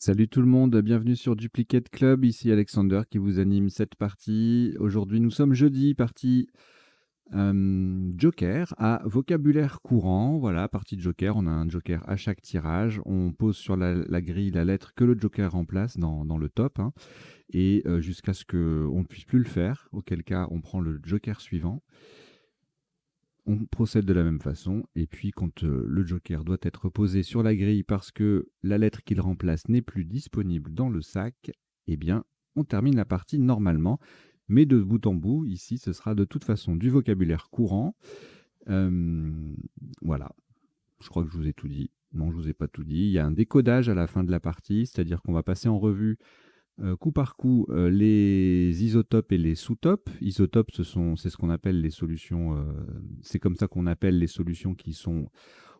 Salut tout le monde, bienvenue sur Duplicate Club, ici Alexander qui vous anime cette partie. Aujourd'hui nous sommes jeudi, partie Joker à vocabulaire courant. Voilà, partie de Joker, on a un Joker à chaque tirage. On pose sur la grille la lettre que le Joker remplace dans le top, hein, et jusqu'à ce qu'on ne puisse plus le faire, auquel cas on prend le Joker suivant. On procède de la même façon, et puis quand le joker doit être posé sur la grille parce que la lettre qu'il remplace n'est plus disponible dans le sac, eh bien, on termine la partie normalement. Mais de bout en bout, ici, ce sera de toute façon du vocabulaire courant. Euh, voilà, je crois que je vous ai tout dit. Non, je vous ai pas tout dit. Il y a un décodage à la fin de la partie, c'est-à-dire qu'on va passer en revue coup par coup, les isotopes et les sous-topes. Isotopes, c'est ce qu'on appelle les solutions, c'est comme ça qu'on appelle les solutions qui sont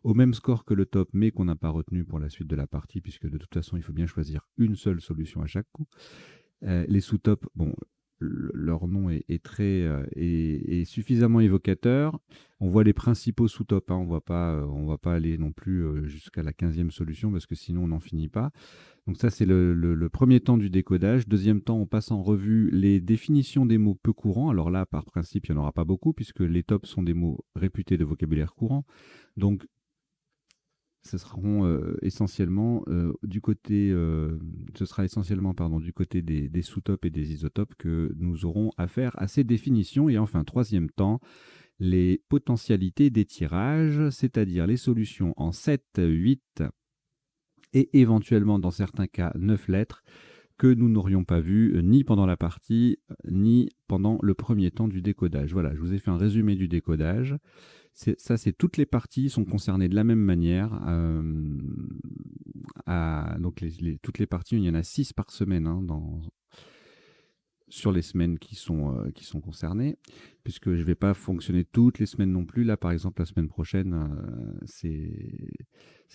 au même score que le top, mais qu'on n'a pas retenu pour la suite de la partie, puisque de toute façon, il faut bien choisir une seule solution à chaque coup. Les sous-tops, bon, leur nom est suffisamment évocateur. On voit les principaux sous-tops, hein, on va pas aller non plus jusqu'à la 15e solution, parce que sinon on n'en finit pas. Donc ça, c'est le premier temps du décodage. Deuxième temps, on passe en revue les définitions des mots peu courants. Alors là, par principe, il n'y en aura pas beaucoup, puisque les tops sont des mots réputés de vocabulaire courant. Donc, ce seront essentiellement ce sera essentiellement pardon, du côté des sous-tops et des isotopes que nous aurons affaire à ces définitions. Et enfin, troisième temps, les potentialités des tirages, c'est-à-dire les solutions en 7, 8 et éventuellement, dans certains cas, 9 lettres que nous n'aurions pas vues ni pendant la partie, ni pendant le premier temps du décodage. Voilà, je vous ai fait un résumé du décodage. Ça, c'est toutes les parties sont concernées de la même manière. Donc toutes les parties, il y en a 6 par semaine, hein, sur les semaines qui sont concernées, puisque je ne vais pas fonctionner toutes les semaines non plus. Là, par exemple, la semaine prochaine, c'est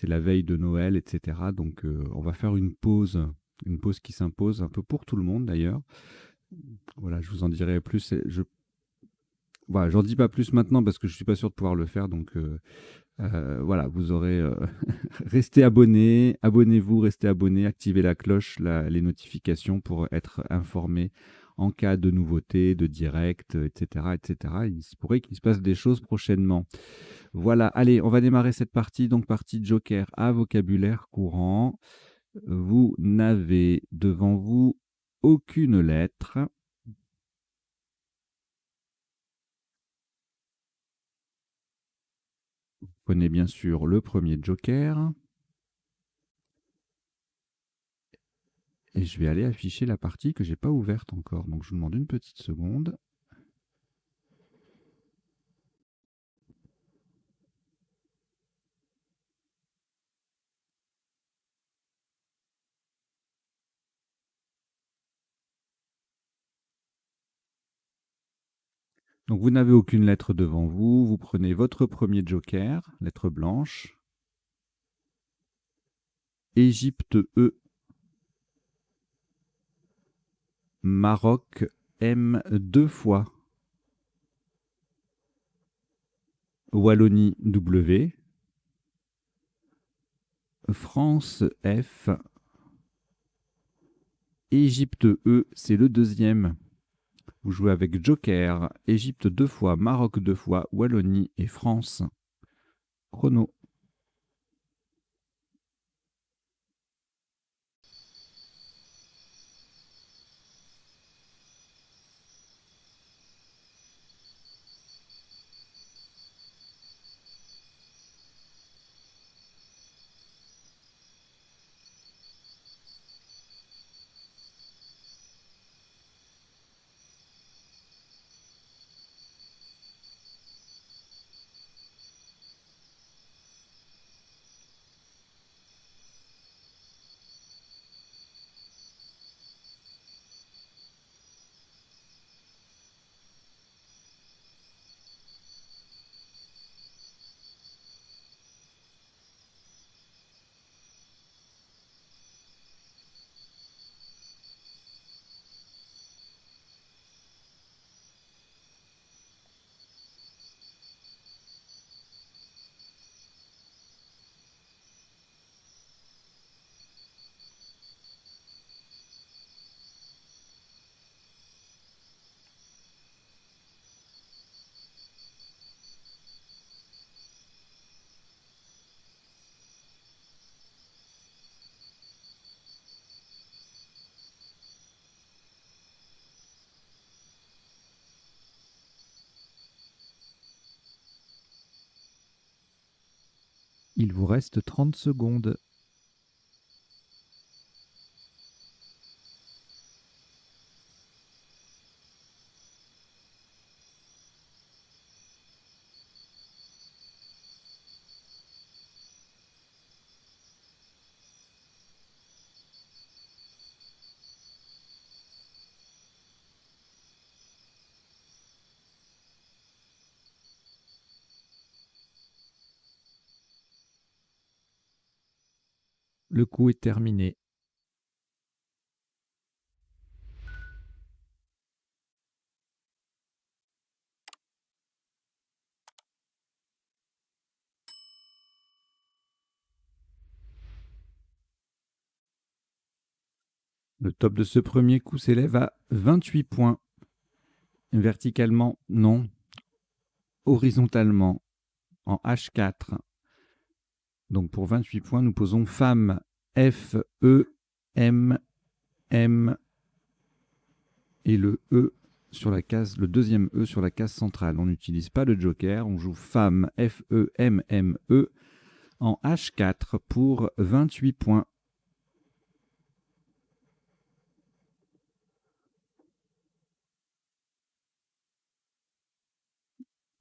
la veille de Noël, etc. Donc, on va faire une pause qui s'impose un peu pour tout le monde d'ailleurs. Voilà, je vous en dirai plus. Voilà, j'en dis pas plus maintenant parce que je suis pas sûr de pouvoir le faire. Donc, voilà, vous aurez restez abonnés, abonnez-vous, restez abonnés, activez la cloche, les notifications pour être informé en cas de nouveautés, de direct, etc., etc. Il se pourrait qu'il se passe des choses prochainement. Voilà, allez, on va démarrer cette partie. Donc, partie Joker à vocabulaire courant. Vous n'avez devant vous aucune lettre. Prenez bien sûr le premier Joker. Et je vais aller afficher la partie que j'ai pas ouverte encore. Donc, je vous demande une petite seconde. Donc vous n'avez aucune lettre devant vous, vous prenez votre premier joker, lettre blanche, Égypte E, Maroc M deux fois, Wallonie W, France F, Égypte E, c'est le deuxième. Vous jouez avec joker, Égypte deux fois, Maroc deux fois, Wallonie et France. Chrono. Il vous reste 30 secondes. Le coup est terminé. Le top de ce premier coup s'élève à 28 points. Verticalement, non. Horizontalement, en H4. Donc pour 28 points, nous posons femme, F, E, M, M et le E sur la case, le deuxième E sur la case centrale. On n'utilise pas le joker, on joue femme, F, E, M, M, E en H4 pour 28 points.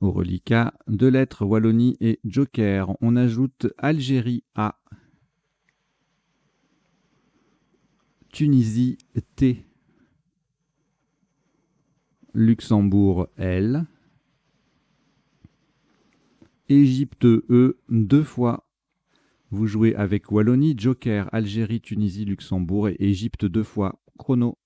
Au reliquat, 2 lettres Wallonie et joker. On ajoute Algérie A, Tunisie T, Luxembourg L, Égypte E 2 fois. Vous jouez avec Wallonie, joker, Algérie, Tunisie, Luxembourg et Égypte 2 fois. Chrono.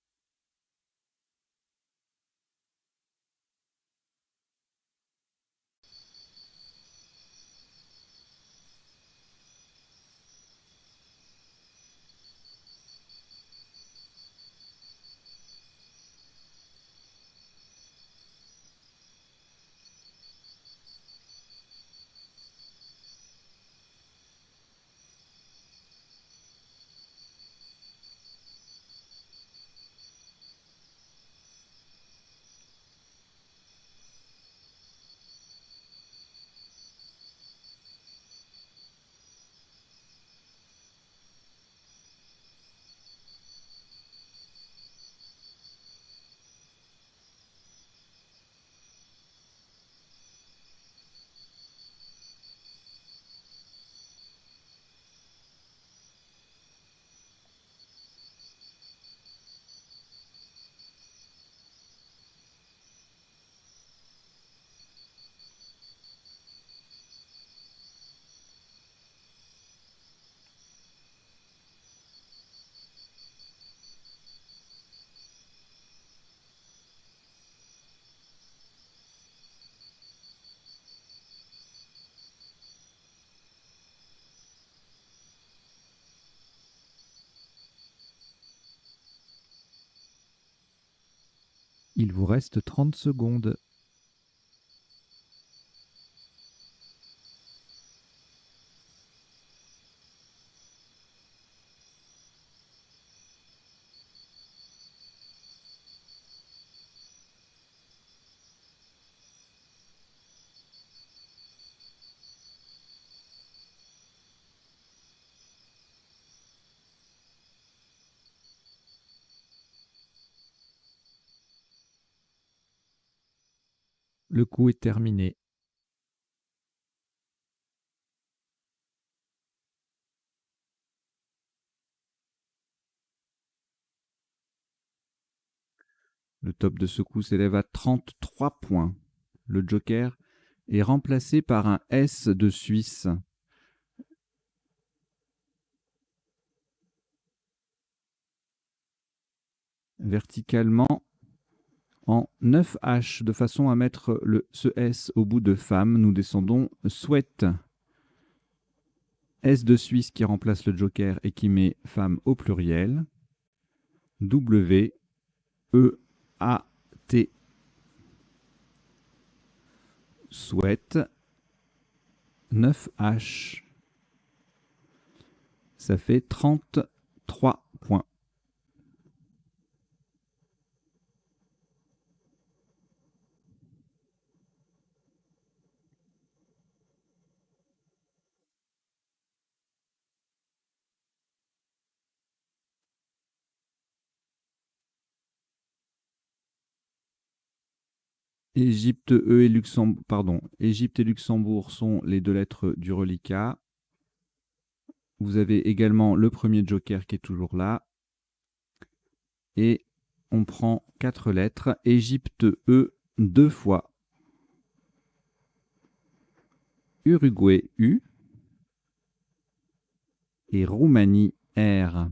Il vous reste 30 secondes. Le coup est terminé. Le top de ce coup s'élève à 33 points. Le joker est remplacé par un S de Suisse. Verticalement en 9H, de façon à mettre ce S au bout de femme, nous descendons souhaite. S de Suisse qui remplace le joker et qui met femme au pluriel. W, E, A, T. Souhaite. 9H. Ça fait 33 points. Égypte et Luxembourg sont les deux lettres du reliquat. Vous avez également le premier joker qui est toujours là. Et on prend 4 lettres. Égypte E 2 fois. Uruguay U. Et Roumanie R.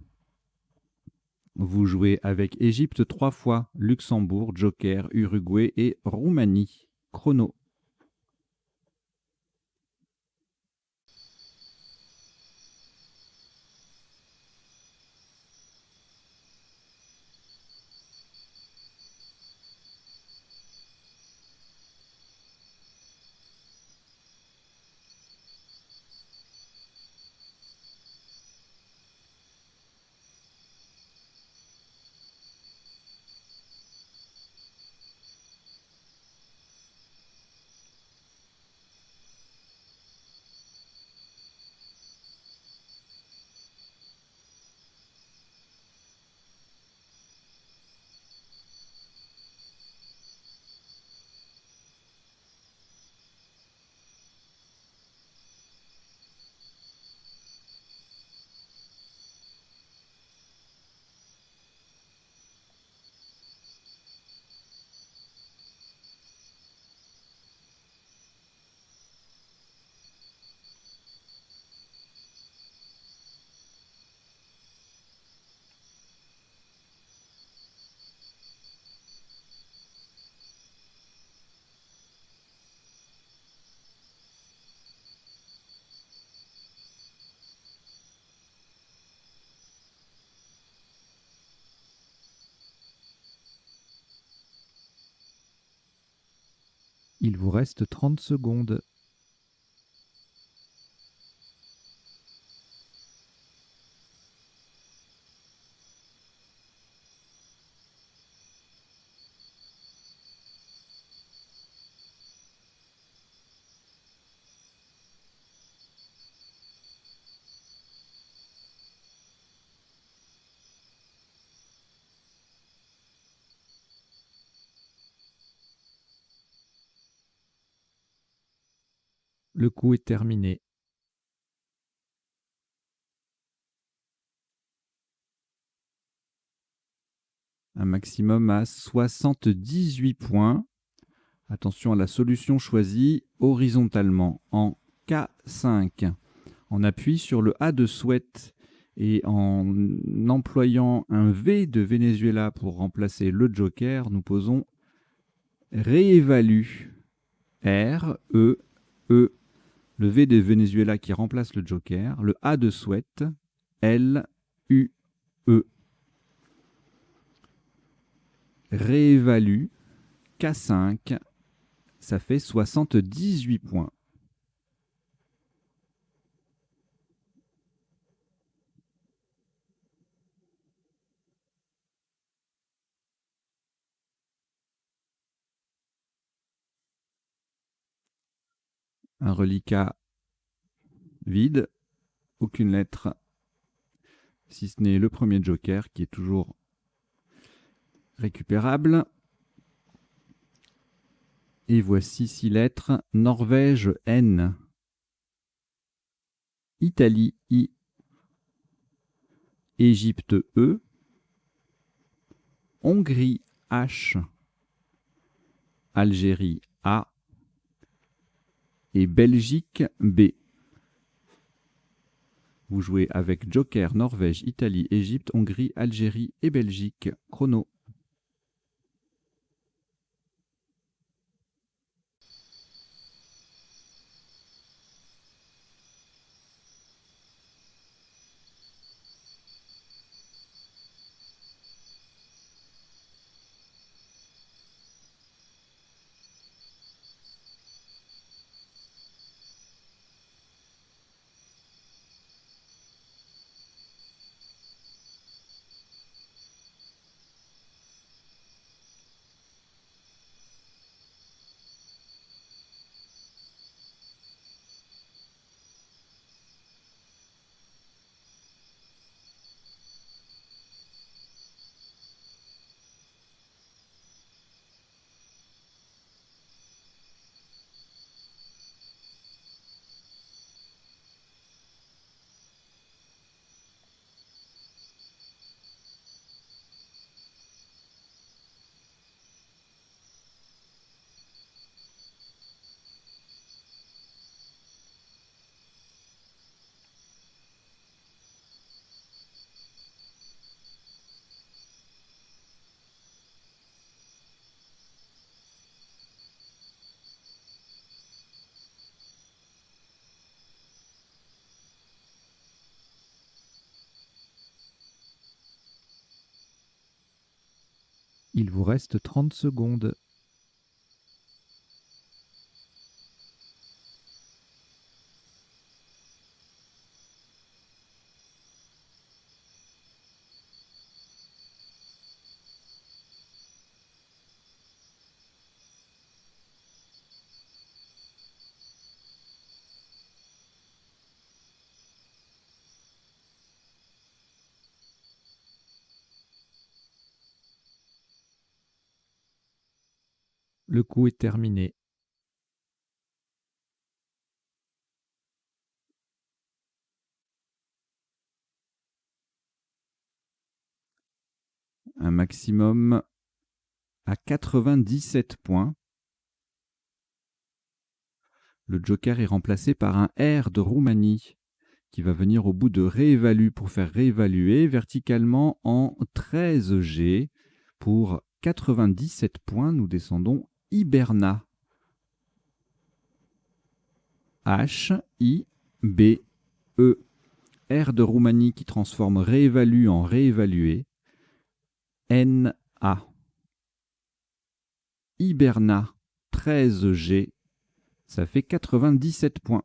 Vous jouez avec Égypte 3 fois, Luxembourg, joker, Uruguay et Roumanie. Chrono. Il vous reste 30 secondes. Le coup est terminé. Un maximum à 78 points. Attention à la solution choisie horizontalement en K5. On appuie sur le A de souhait et en employant un V de Venezuela pour remplacer le joker, nous posons réévalue. R, E, E. Le V de Venezuela qui remplace le joker. Le A de souhait. L, U, E. Réévalue. K5. Ça fait 78 points. Un reliquat vide, aucune lettre, si ce n'est le premier joker qui est toujours récupérable. Et voici 6 lettres. Norvège N. Italie I. Égypte E. Hongrie H. Algérie A. Et Belgique B. Vous jouez avec joker, Norvège, Italie, Égypte, Hongrie, Algérie et Belgique. Chrono. Il vous reste 30 secondes. Le coup est terminé. Un maximum à 97 points. Le joker est remplacé par un R de Roumanie qui va venir au bout de réévalue pour faire réévaluer verticalement en 13G. Pour 97 points, nous descendons Hiberna. H-I-B-E. R de Roumanie qui transforme réévalue en réévalué. N-A. Hiberna 13G. Ça fait 97 points.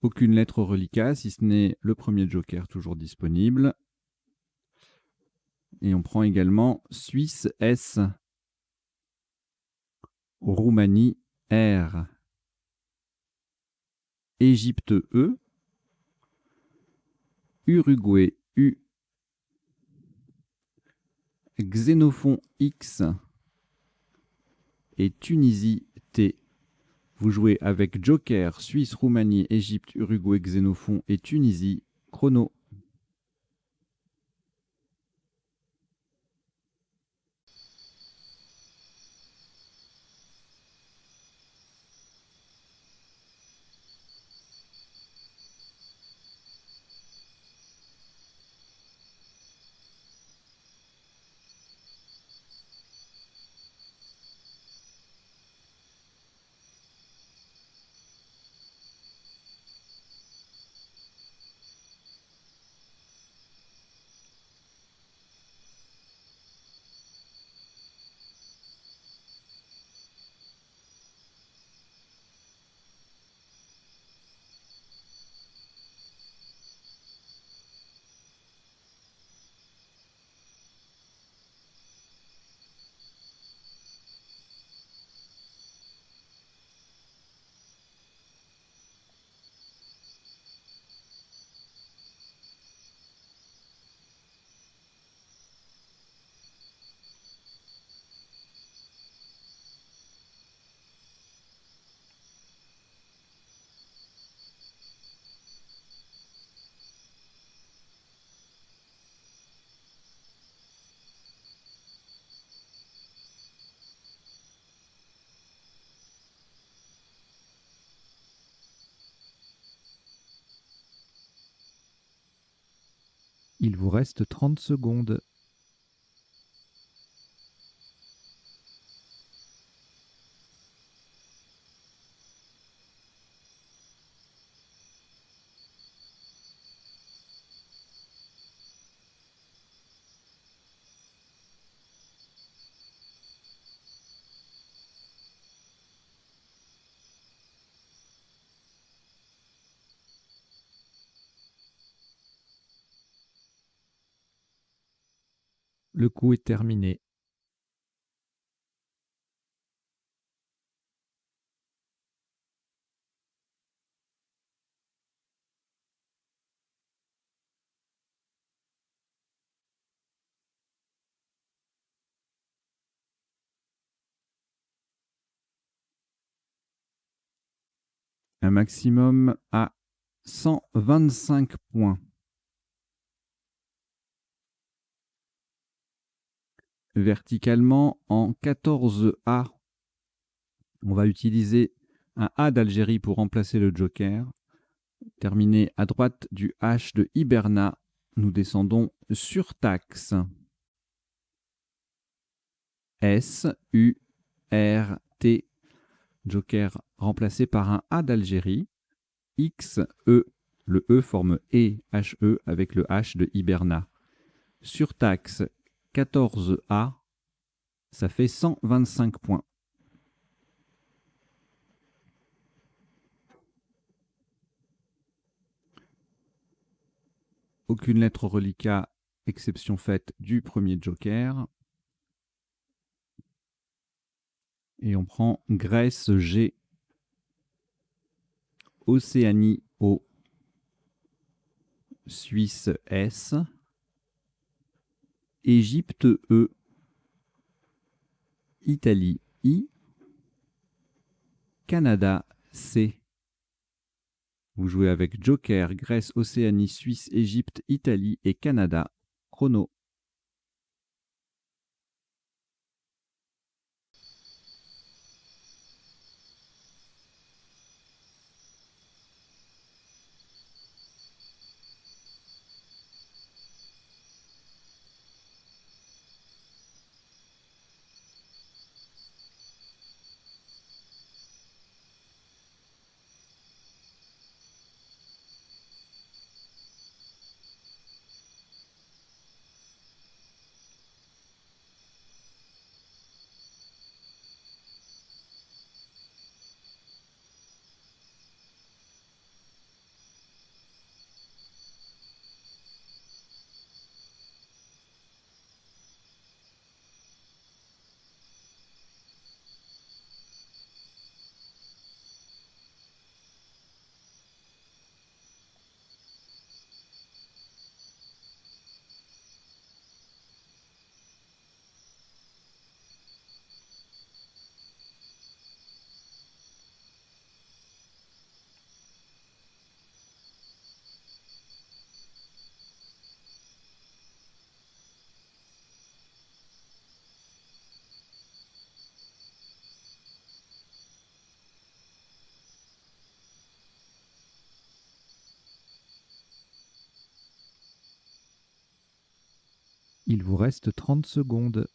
Aucune lettre au reliquat, si ce n'est le premier joker toujours disponible. Et on prend également Suisse S, Roumanie R, Égypte E, Uruguay U, Xénophon X et Tunisie T. Vous jouez avec Joker, Suisse, Roumanie, Égypte, Uruguay, Xénophon et Tunisie. Chrono. Il vous reste 30 secondes. Le coup est terminé. Un maximum à 125 points. Verticalement en 14A. On va utiliser un A d'Algérie pour remplacer le joker. Terminé à droite du H de Hiberna, nous descendons surtaxe. S-U-R-T-A-X. R, T, joker remplacé par un A d'Algérie, X, E, le E forme E, H-E avec le H de Hiberna. Surtaxe 14A, ça fait 125 points. Aucune lettre reliquat, exception faite du premier joker. Et on prend Grèce G, Océanie O, Suisse S, Égypte E, Italie I, Canada C. Vous jouez avec Joker, Grèce, Océanie, Suisse, Égypte, Italie et Canada. Chrono. Il vous reste 30 secondes.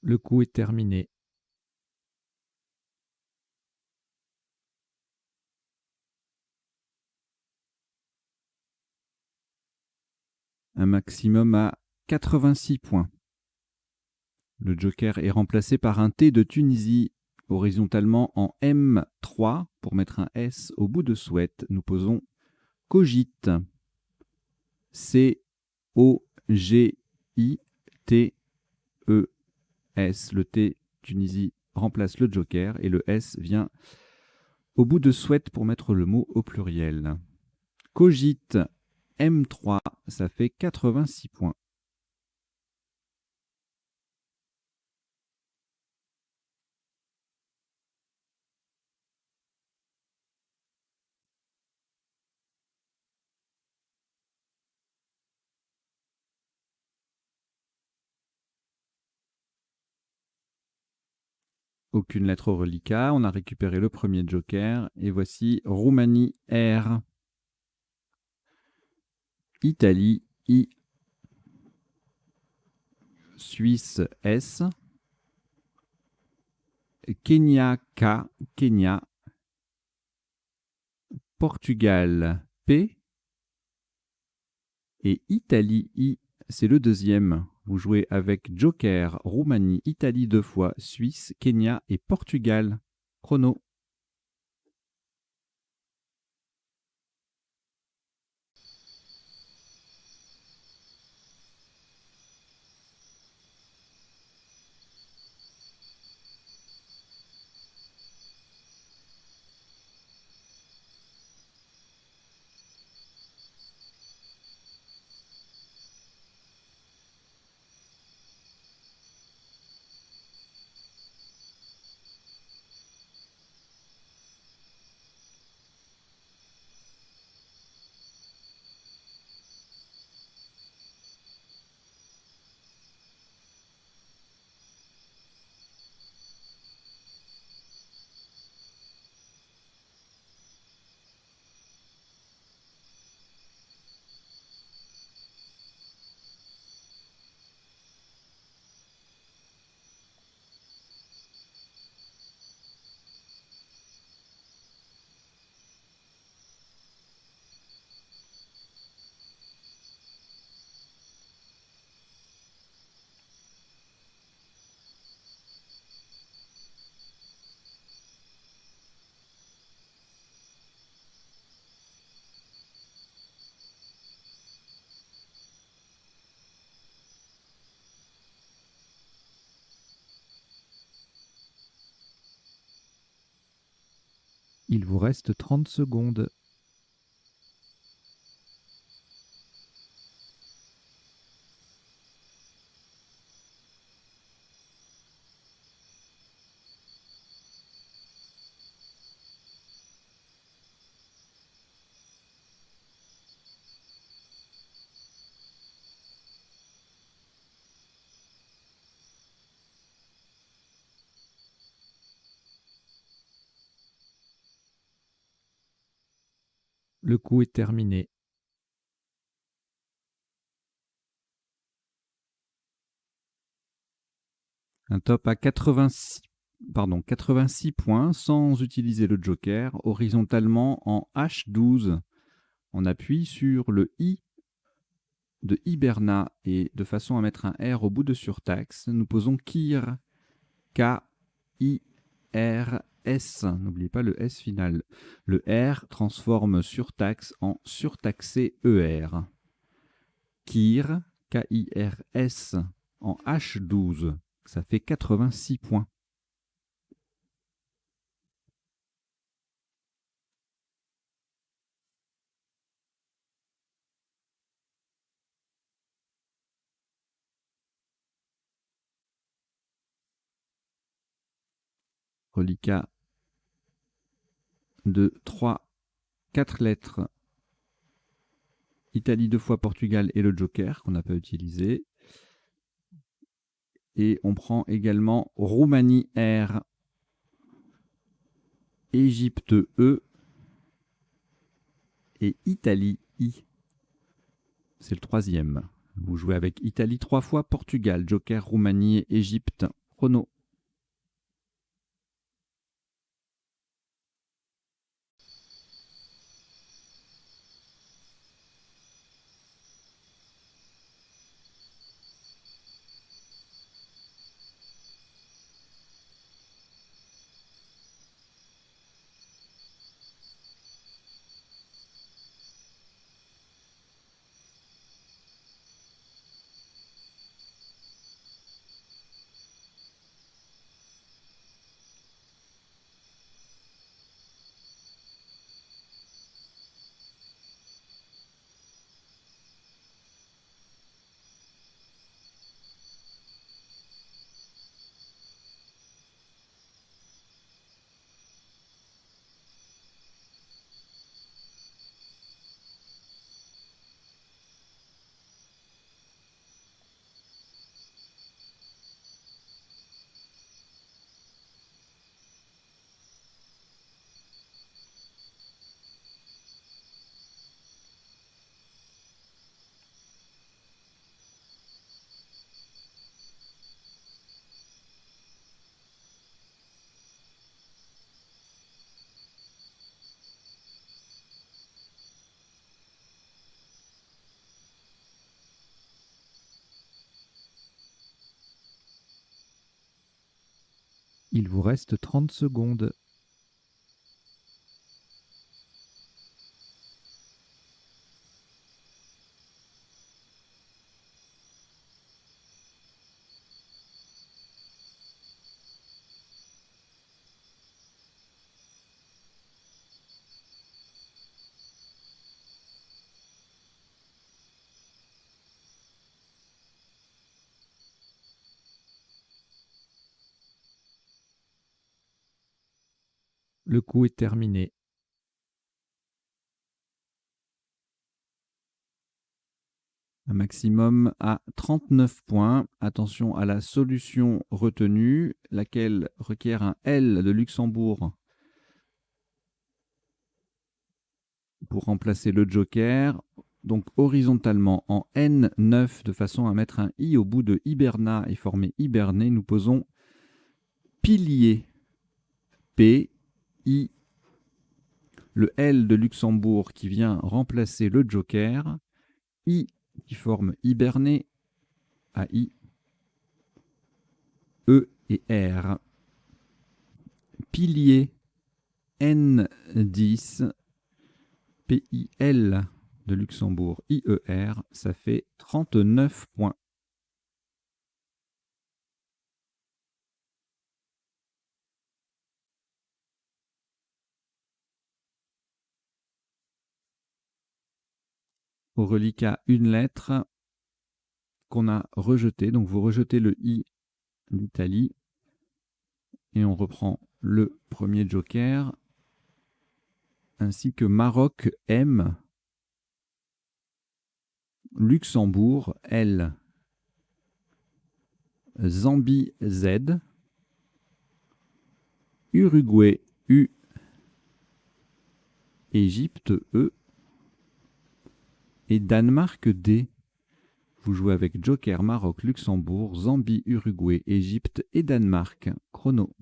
Le coup est terminé. Un maximum à 86 points. Le joker est remplacé par un T de Tunisie horizontalement en M3 pour mettre un S au bout de souhaite. Nous posons cogite. C-O-G-I-T-E-S. Le T Tunisie remplace le joker et le S vient au bout de souhaite pour mettre le mot au pluriel. Cogite M3, ça fait 86 points. Aucune lettre reliquat, on a récupéré le premier joker et voici Roumanie R, Italie I, Suisse S, Kenya K, Kenya, Portugal P et Italie I, c'est le deuxième. Vous jouez avec Joker, Roumanie, Italie 2 fois, Suisse, Kenya et Portugal. Chrono. Il vous reste 30 secondes. Le coup est terminé. Un top à 86 points sans utiliser le joker, horizontalement en H12. On appuie sur le I de Hiberna et de façon à mettre un R au bout de surtaxe, nous posons KIR, K-I-R-S. N'oubliez pas le S final. Le R transforme surtaxe en surtaxé ER. KIR, K-I-R-S en H12. Ça fait 86 points. Reliquat de 4 lettres. Italie 2 fois Portugal et le joker qu'on n'a pas utilisé. Et on prend également Roumanie R, Égypte E et Italie I. C'est le troisième. Vous jouez avec Italie 3 fois, Portugal, joker, Roumanie et Égypte. Chrono. Il vous reste 30 secondes. Le coup est terminé. Un maximum à 39 points. Attention à la solution retenue, laquelle requiert un L de Luxembourg pour remplacer le joker. Donc horizontalement en N9 de façon à mettre un I au bout de Hiberna et former Hiberné, nous posons pilier. P-I. Le L de Luxembourg qui vient remplacer le joker. I qui forme Hiberné. A-I. E et R. Pilier. N10. P-I-L de Luxembourg. I-E-R. Ça fait 39 points. au reliquat une lettre qu'on a rejetée. Donc vous rejetez le I d'Italie et on reprend le premier joker, ainsi que Maroc M, Luxembourg L, Zambie Z, Uruguay U, Égypte E et Danemark D. Vous jouez avec Joker, Maroc, Luxembourg, Zambie, Uruguay, Égypte et Danemark. Chrono.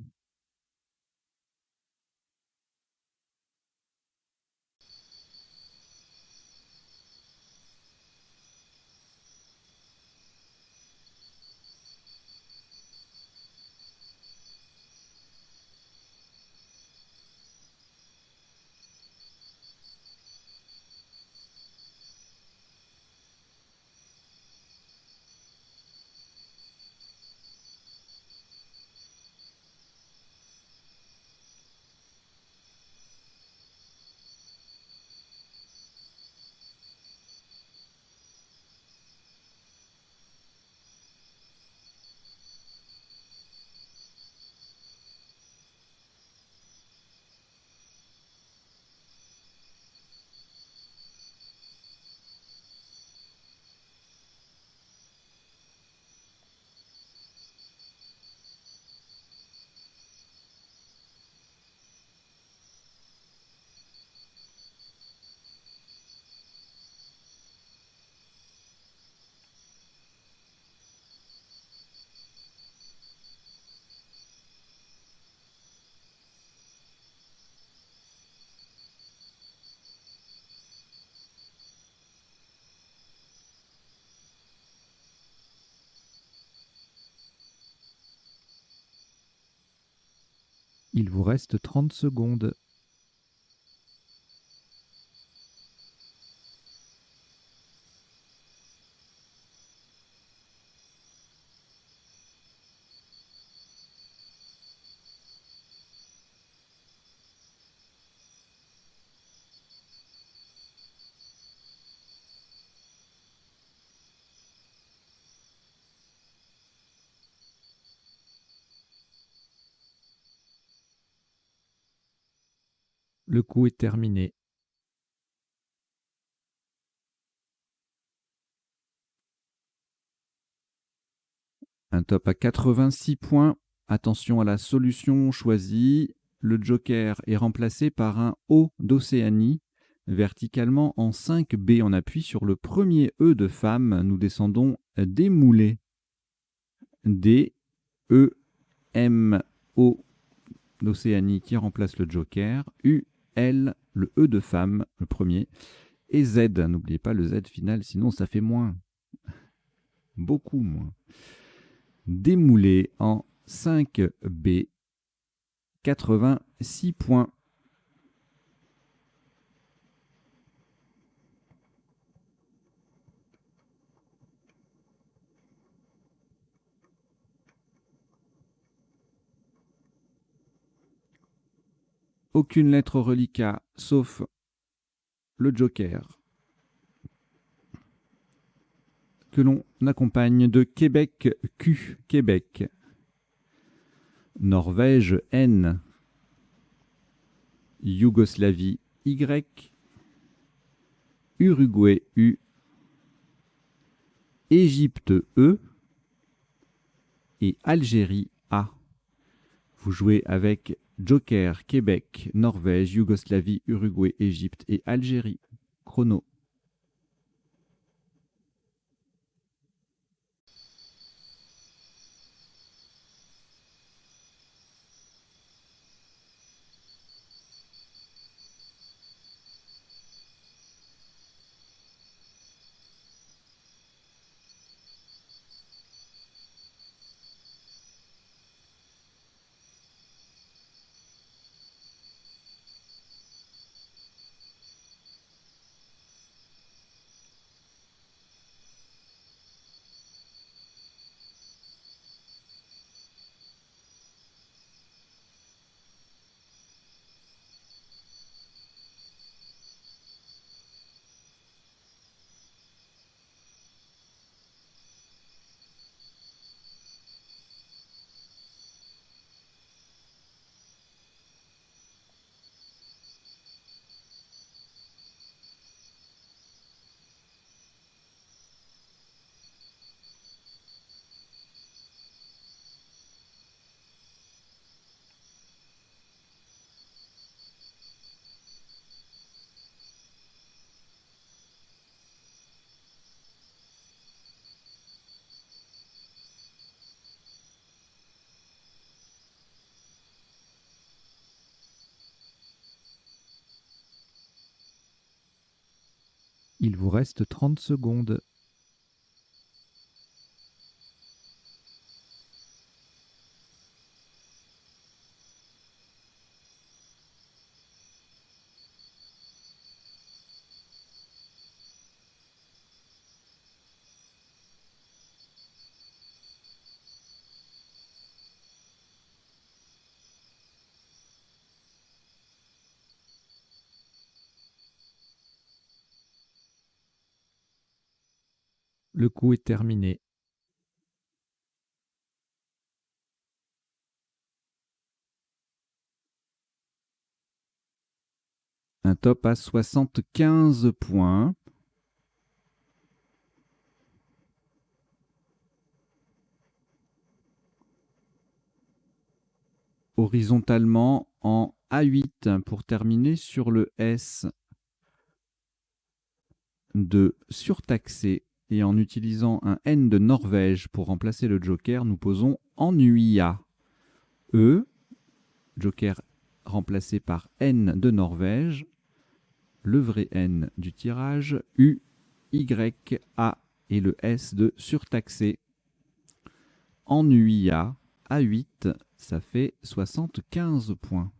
Il vous reste 30 secondes. Le coup est terminé. Un top à 86 points. Attention à la solution choisie. Le joker est remplacé par un O d'Océanie. Verticalement en 5B, on appuie sur le premier E de femme. Nous descendons démoulé. D, E, M, O d'Océanie qui remplace le joker. U, L, le E de femme, le premier. Et Z, n'oubliez pas le Z final, sinon ça fait moins. Beaucoup moins. Démoulé en 5B, 86 points. Aucune lettre reliquat, sauf le joker, que l'on accompagne de Québec Q, Québec, Norvège N, Yougoslavie Y, Uruguay U, Égypte E et Algérie A. Vous jouez avec Joker, Québec, Norvège, Yougoslavie, Uruguay, Égypte et Algérie. Chrono. Il vous reste 30 secondes. Le coup est terminé. Un top à 75 points. Horizontalement en A8 pour terminer sur le S de surtaxé. Et en utilisant un N de Norvège pour remplacer le joker, nous posons ennuya. E, joker remplacé par N de Norvège, le vrai N du tirage, U, Y, A et le S de surtaxé. Ennuya, A8, ça fait 75 points.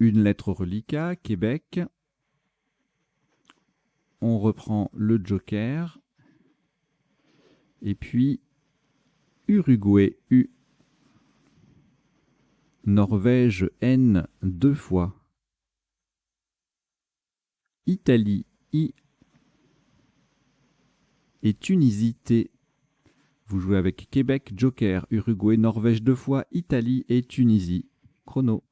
Une lettre reliquat, Québec. On reprend le joker. Et puis Uruguay, U. Norvège, N, 2 fois. Italie, I. Et Tunisie, T. Vous jouez avec Québec, joker, Uruguay, Norvège 2 fois, Italie et Tunisie. Chrono.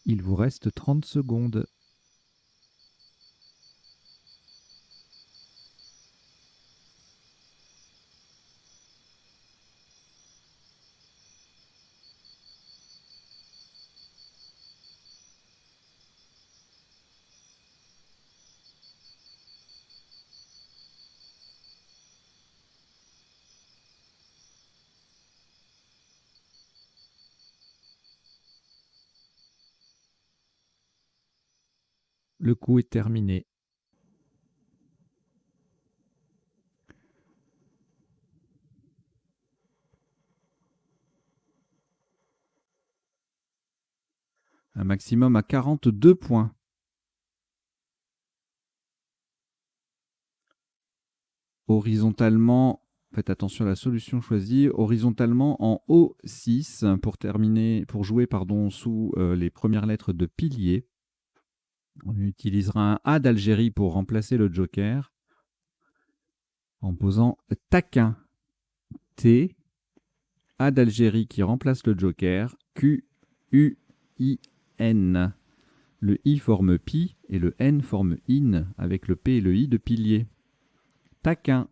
Il vous reste 30 secondes. Le coup est terminé. Un maximum à 42 points. Horizontalement, faites attention à la solution choisie, horizontalement en O6 pour terminer, pour jouer sous les premières lettres de pilier. On utilisera un A d'Algérie pour remplacer le joker en posant taquin. T, A d'Algérie qui remplace le joker, Q, U, I, N. Le I forme pi et le N forme in avec le P et le I de pilier. Taquin,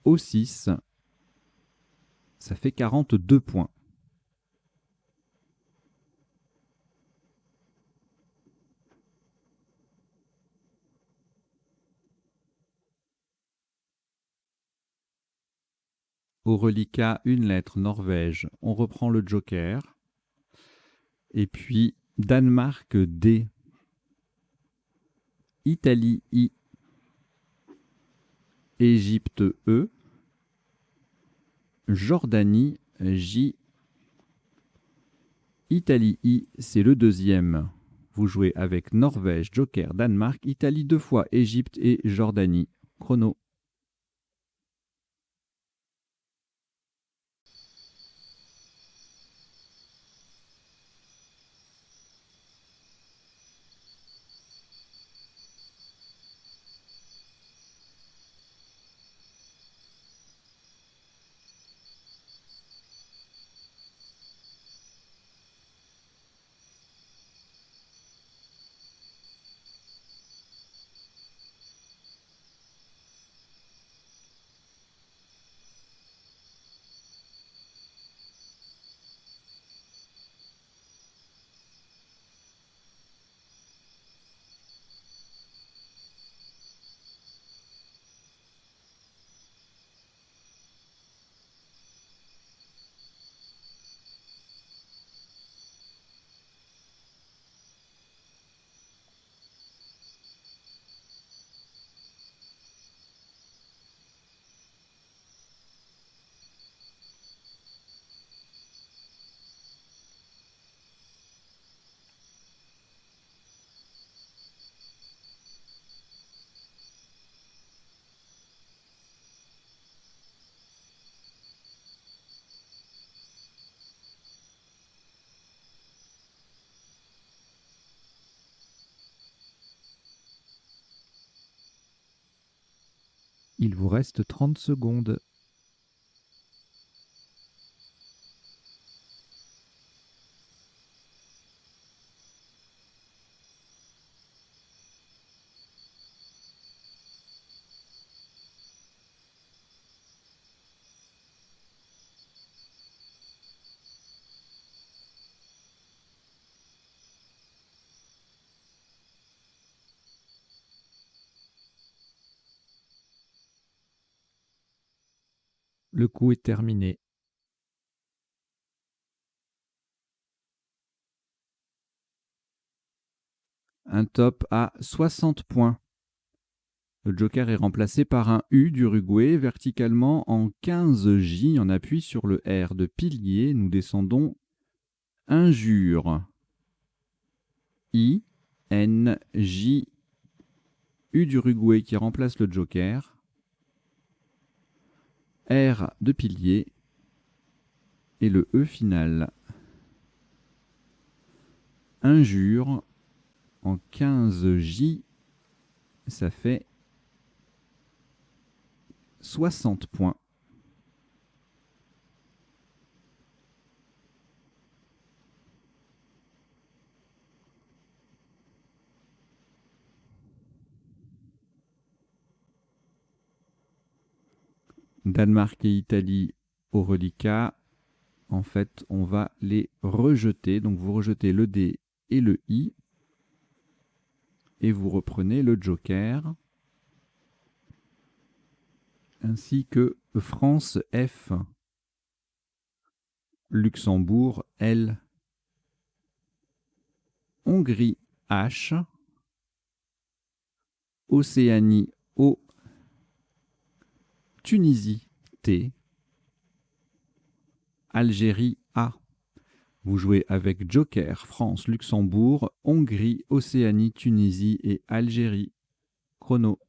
O6, ça fait 42 points. Au reliquat, une lettre, Norvège. On reprend le joker. Et puis, Danemark, D. Italie, I. Égypte, E. Jordanie, J. Italie, I, c'est le deuxième. Vous jouez avec Norvège, joker, Danemark, Italie 2 fois, Égypte et Jordanie. Chrono. Il vous reste 30 secondes. Le coup est terminé. Un top à 60 points. Le joker est remplacé par un U d'Uruguay verticalement en 15J. On appuie sur le R de pilier. Nous descendons injure. I, N, J, U d'Uruguay qui remplace le joker. R de pilier. Et le E final. Injure en 15J. Ça fait 60 points. Danemark et Italie au reliquat. En fait, on va les rejeter. Donc vous rejetez le D et le I. Et vous reprenez le joker. Ainsi que France F. Luxembourg L. Hongrie H. Océanie O. Tunisie T. Algérie A. Vous jouez avec joker, France, Luxembourg, Hongrie, Océanie, Tunisie et Algérie. Chrono.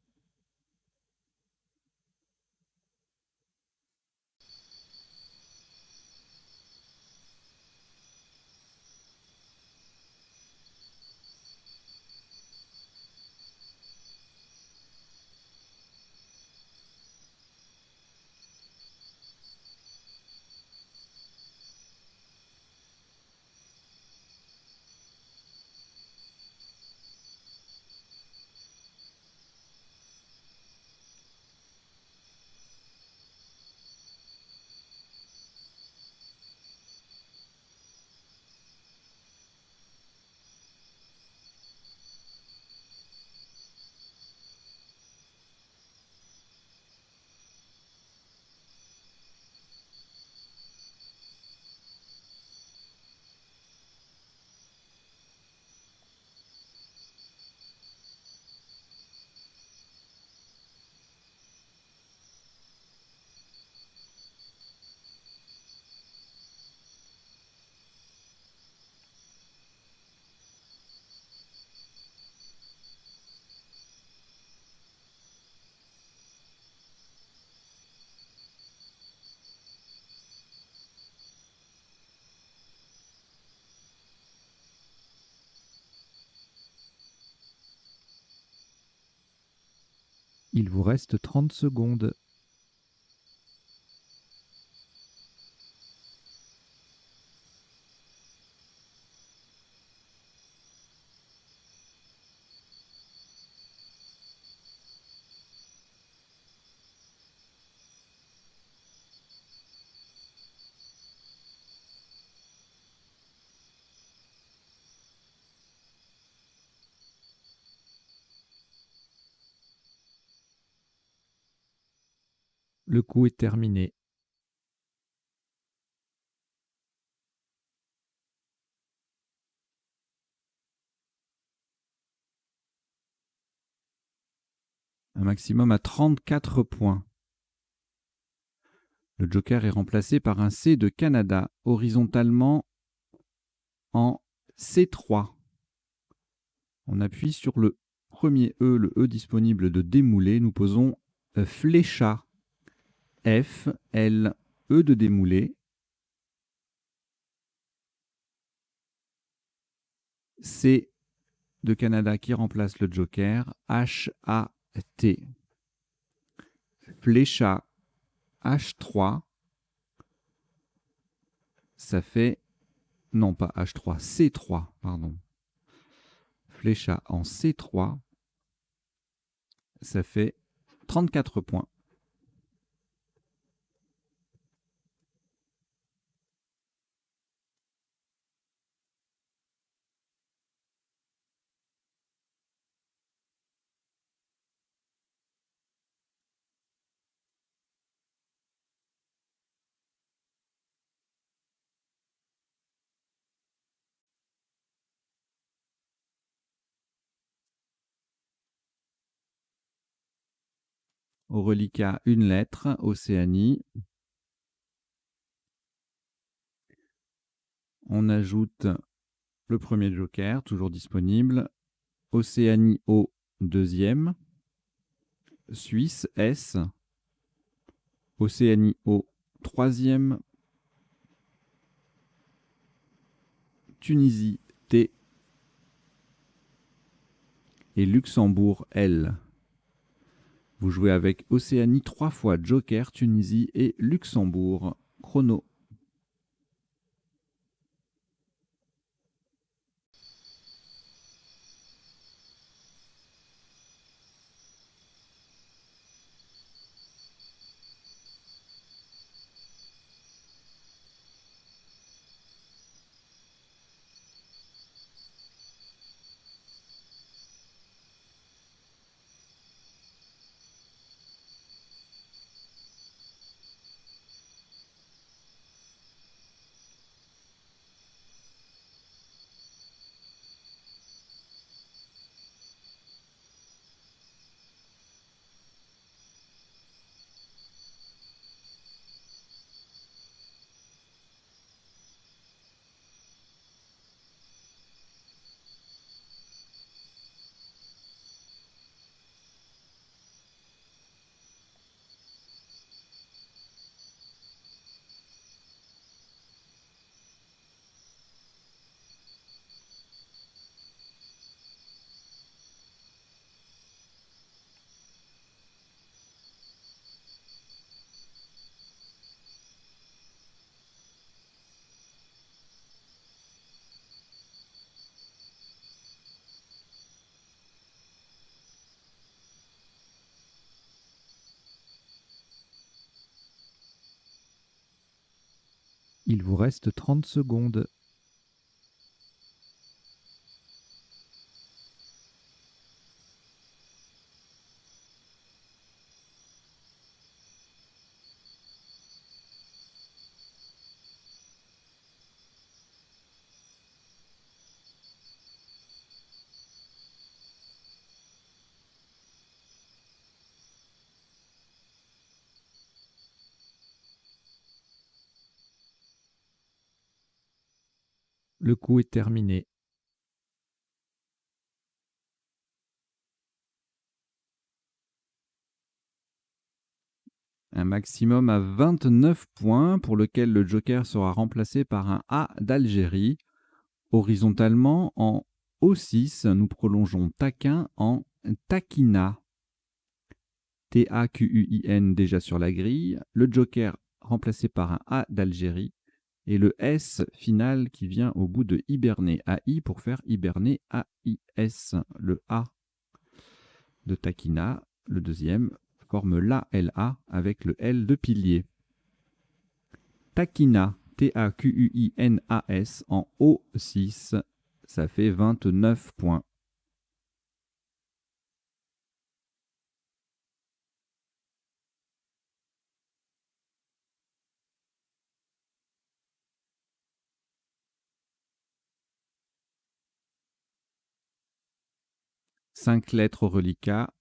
Il vous reste 30 secondes. Le coup est terminé. Un maximum à 34 points. Le joker est remplacé par un C de Canada, horizontalement en C3. On appuie sur le premier E, le E disponible de démouler. Nous posons flécha. F, L, E de démouler. C de Canada qui remplace le joker. H, A, T. Flécha H3. Ça fait... Non, pas H3, C3, pardon. Flécha en C3. Ça fait 34 points. Au reliquat, une lettre, Océanie. On ajoute le premier joker, toujours disponible. Océanie O, deuxième. Suisse, S. Océanie O, troisième. Tunisie, T. Et Luxembourg, L. Vous jouez avec Océanie 3 fois, Joker, Tunisie et Luxembourg. Chrono. Il vous reste 30 secondes. Le coup est terminé. Un maximum à 29 points pour lequel le joker sera remplacé par un A d'Algérie. Horizontalement en O6, nous prolongeons taquin en taquina. TAQUIN déjà sur la grille, le joker remplacé par un A d'Algérie et le S final qui vient au bout de hiberner, AI pour faire hiberner AIS. Le A de taquina, le deuxième, forme LA avec le L de pilier. Taquina, TAQUINAS en O6, ça fait 29 points. Cinq lettres au reliquat.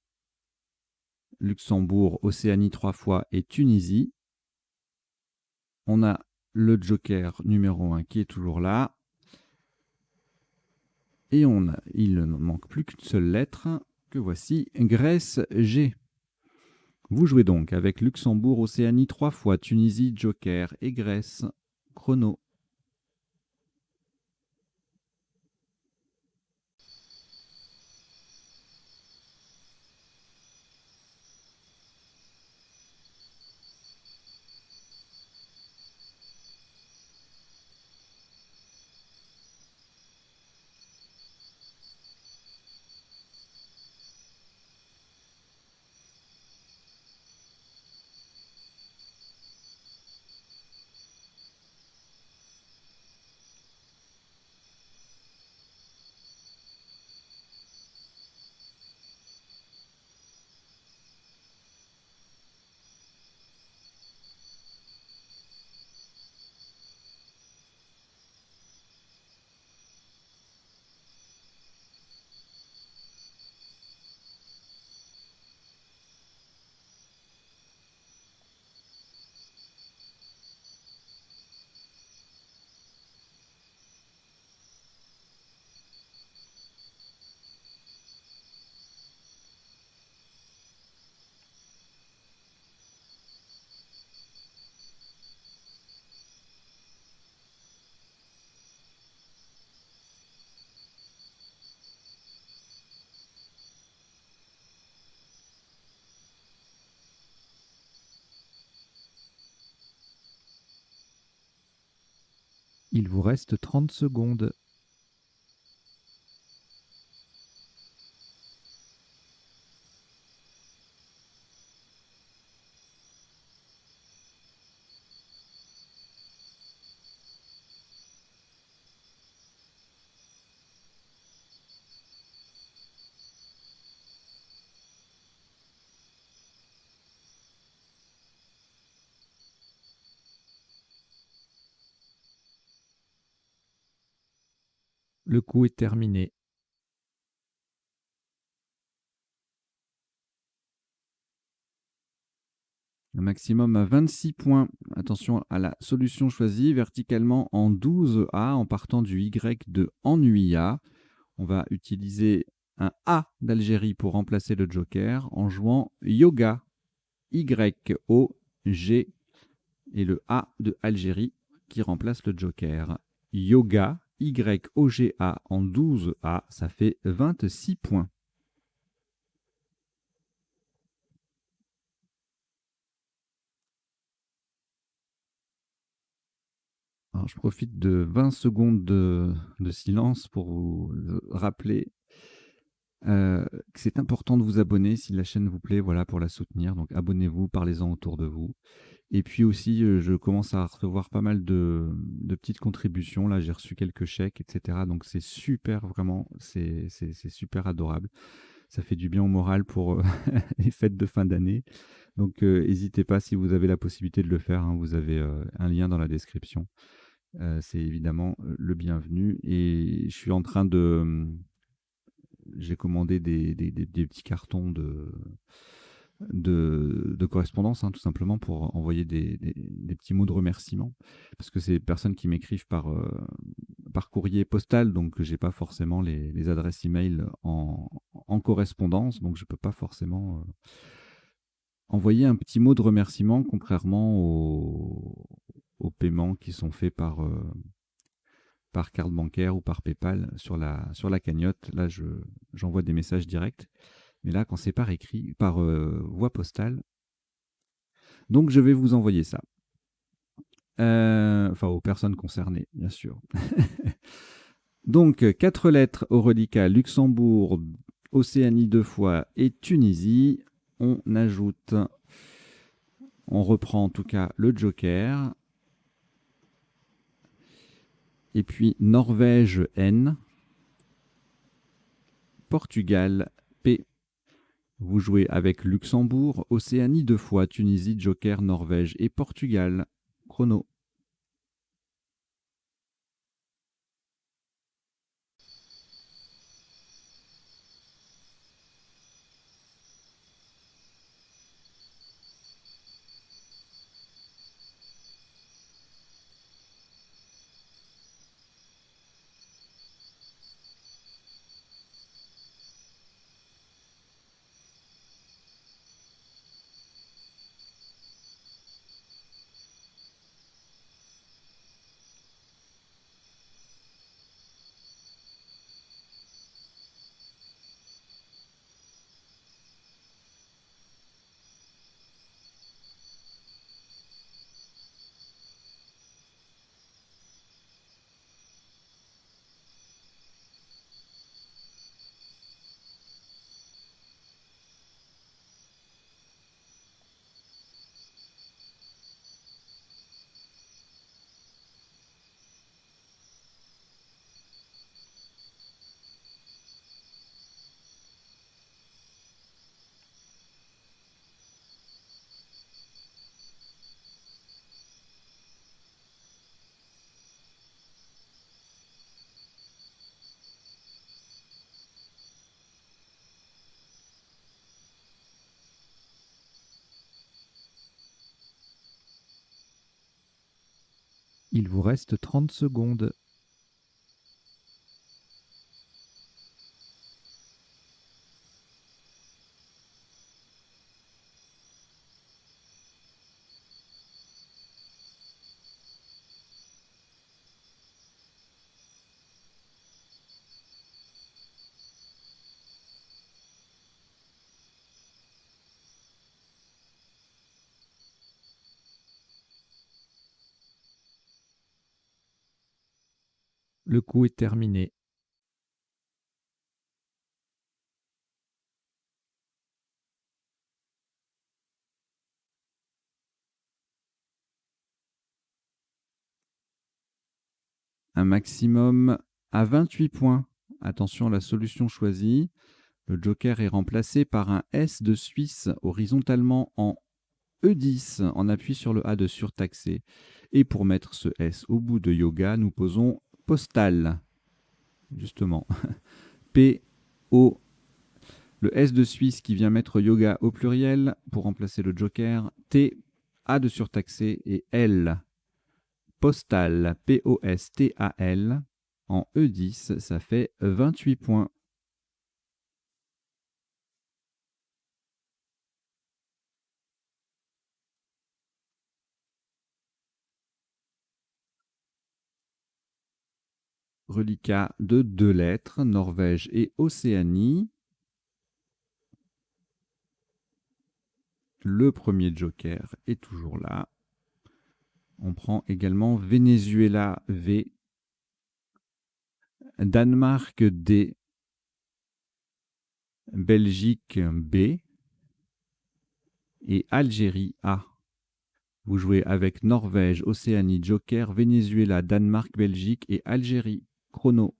Luxembourg, Océanie 3 fois et Tunisie. On a le joker numéro 1 qui est toujours là. Et il ne manque plus qu'une seule lettre, que voici, Grèce G. Vous jouez donc avec Luxembourg, Océanie 3 fois, Tunisie, joker et Grèce. Chrono. Il vous reste 30 secondes. Le coup est terminé. Un maximum à 26 points. Attention à la solution choisie, verticalement en 12A en partant du Y de Ennuya. On va utiliser un A d'Algérie pour remplacer le joker en jouant Yoga, Y-O-G, et le A de Algérie qui remplace le joker. Yoga, Y-O-G-A en 12A, ça fait 26 points. Alors, je profite de 20 secondes de silence pour vous rappeler que c'est important de vous abonner si la chaîne vous plaît, voilà, pour la soutenir. Donc abonnez-vous, parlez-en autour de vous. Et puis aussi, je commence à recevoir pas mal de petites contributions. Là, j'ai reçu quelques chèques, etc. Donc c'est super, vraiment, c'est super adorable. Ça fait du bien au moral pour les fêtes de fin d'année. Donc n'hésitez pas si vous avez la possibilité de le faire, hein. Vous avez un lien dans la description. C'est évidemment le bienvenu. Et je suis en train de... J'ai commandé des petits cartons de correspondance, hein, tout simplement pour envoyer des petits mots de remerciement. Parce que c'est des personnes qui m'écrivent par courrier postal, donc j'ai pas forcément les adresses email en correspondance, donc je peux pas forcément envoyer un petit mot de remerciement, contrairement aux paiements qui sont faits par carte bancaire ou par PayPal sur la cagnotte. Là, j'envoie des messages directs. Mais là, quand c'est par écrit, par voie postale, donc je vais vous envoyer ça. Enfin, aux personnes concernées, bien sûr. Donc, 4 lettres au reliquat: Luxembourg, Océanie 2 fois et Tunisie. On ajoute, on reprend en tout cas le joker. Et puis Norvège N, Portugal P. Vous jouez avec Luxembourg, Océanie 2 fois, Tunisie, joker, Norvège et Portugal. Chrono. Il vous reste 30 secondes. Le coup est terminé. Un maximum à 28 points. Attention, la solution choisie. Le joker est remplacé par un S de Suisse horizontalement en E10 en appui sur le A de surtaxé. Et pour mettre ce S au bout de yoga, nous posons postal. Justement. P, O, le S de Suisse qui vient mettre yoga au pluriel pour remplacer le joker. T, A de surtaxé et L. Postal, P-O-S-T-A-L. En E10, ça fait 28 points. Reliquat de 2 lettres, Norvège et Océanie. Le premier joker est toujours là. On prend également Venezuela V, Danemark D, Belgique B et Algérie A. Vous jouez avec Norvège, Océanie, joker, Venezuela, Danemark, Belgique et Algérie. Chrono.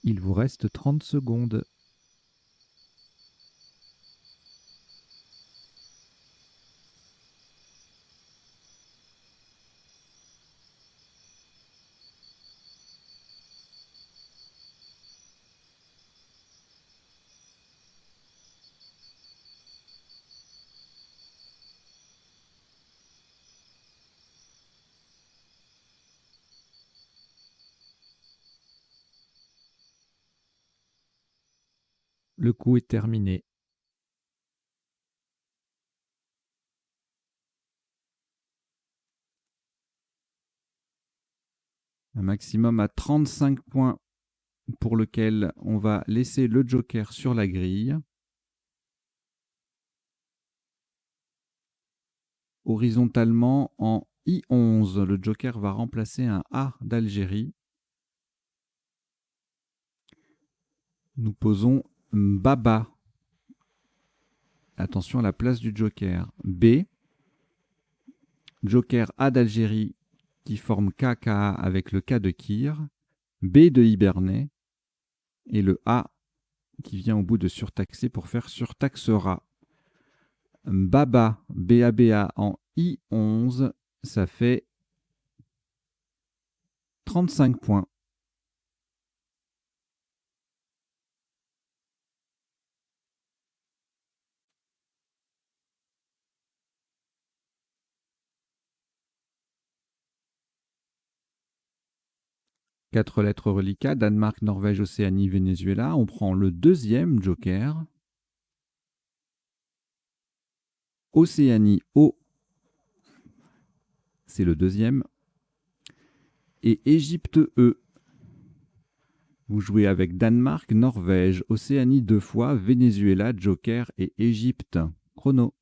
Il vous reste 30 secondes. Le coup est terminé. Un maximum à 35 points pour lequel on va laisser le joker sur la grille. Horizontalement, en I11, le joker va remplacer un A d'Algérie. Nous posons Baba. Attention à la place du joker. B. Joker A d'Algérie qui forme KKA avec le K de Kir. B de Hibernet. Et le A qui vient au bout de surtaxer pour faire surtaxera. Baba, BABA en I11, ça fait 35 points. Quatre lettres reliquats, Danemark, Norvège, Océanie, Venezuela. On prend le deuxième joker. Océanie, O. C'est le deuxième. Et Égypte, E. Vous jouez avec Danemark, Norvège, Océanie 2 fois, Venezuela, joker et Égypte. Chrono.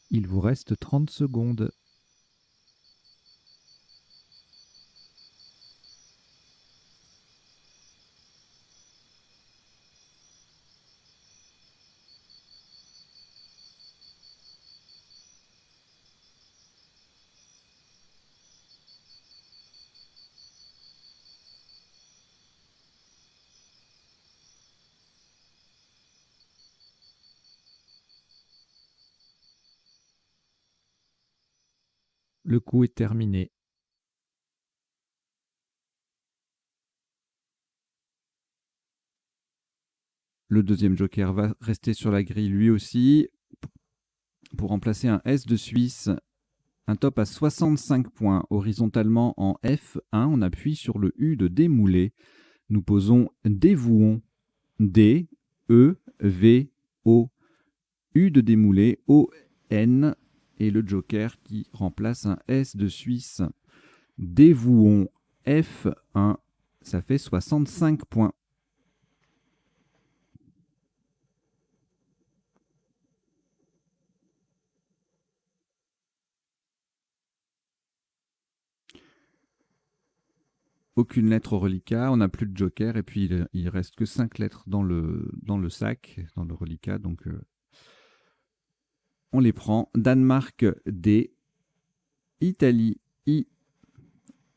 Il vous reste 30 secondes. Le coup est terminé. Le deuxième joker va rester sur la grille lui aussi pour remplacer un S de Suisse. Un top à 65 points. Horizontalement en F1, on appuie sur le U de démoulé. Nous posons dévouons. D, E, V, O. U de démoulé, O, N. Et le joker qui remplace un S de Suisse. Dévouons F1, ça fait 65 points. aucune lettre au reliquat, on n'a plus de joker et puis il reste que 5 lettres dans le sac, dans le reliquat, donc on les prend. Danemark D, Italie I,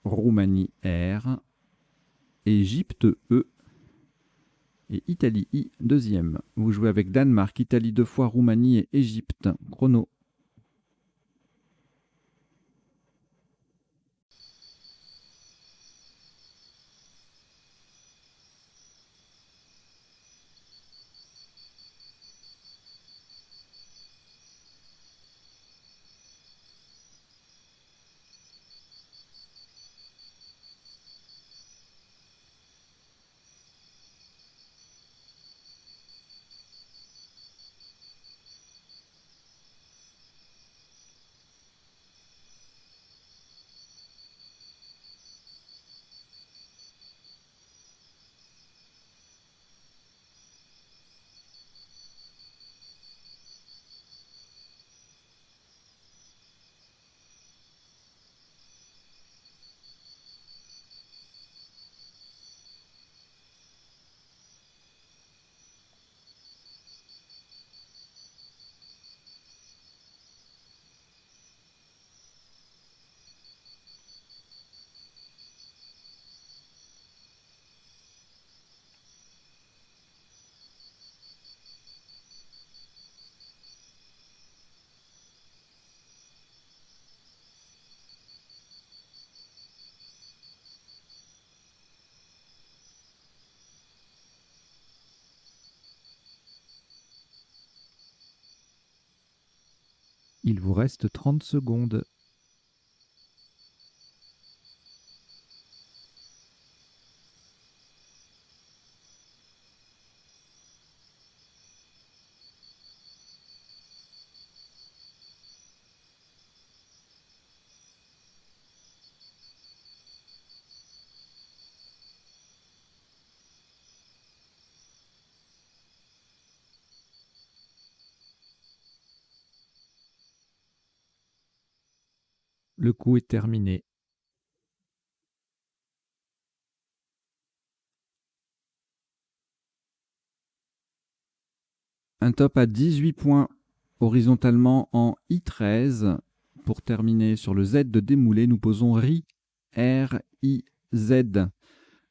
Roumanie R, Égypte E et Italie I deuxième. Vous jouez avec Danemark, Italie 2 fois, Roumanie et Égypte. Chrono. Il vous reste 30 secondes. Le coup est terminé. Un top à 18 points horizontalement en I13. Pour terminer sur le Z de démoulé, nous posons RI, R-I-Z.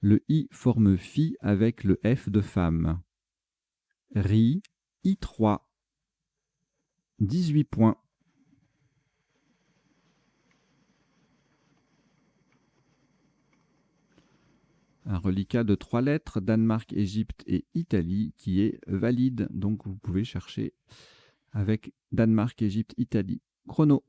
Le I forme Phi avec le F de femme. RI, I3. 18 points. Un reliquat de 3 lettres, Danemark, Égypte et Italie, qui est valide. Donc vous pouvez chercher avec Danemark, Égypte, Italie. Chrono.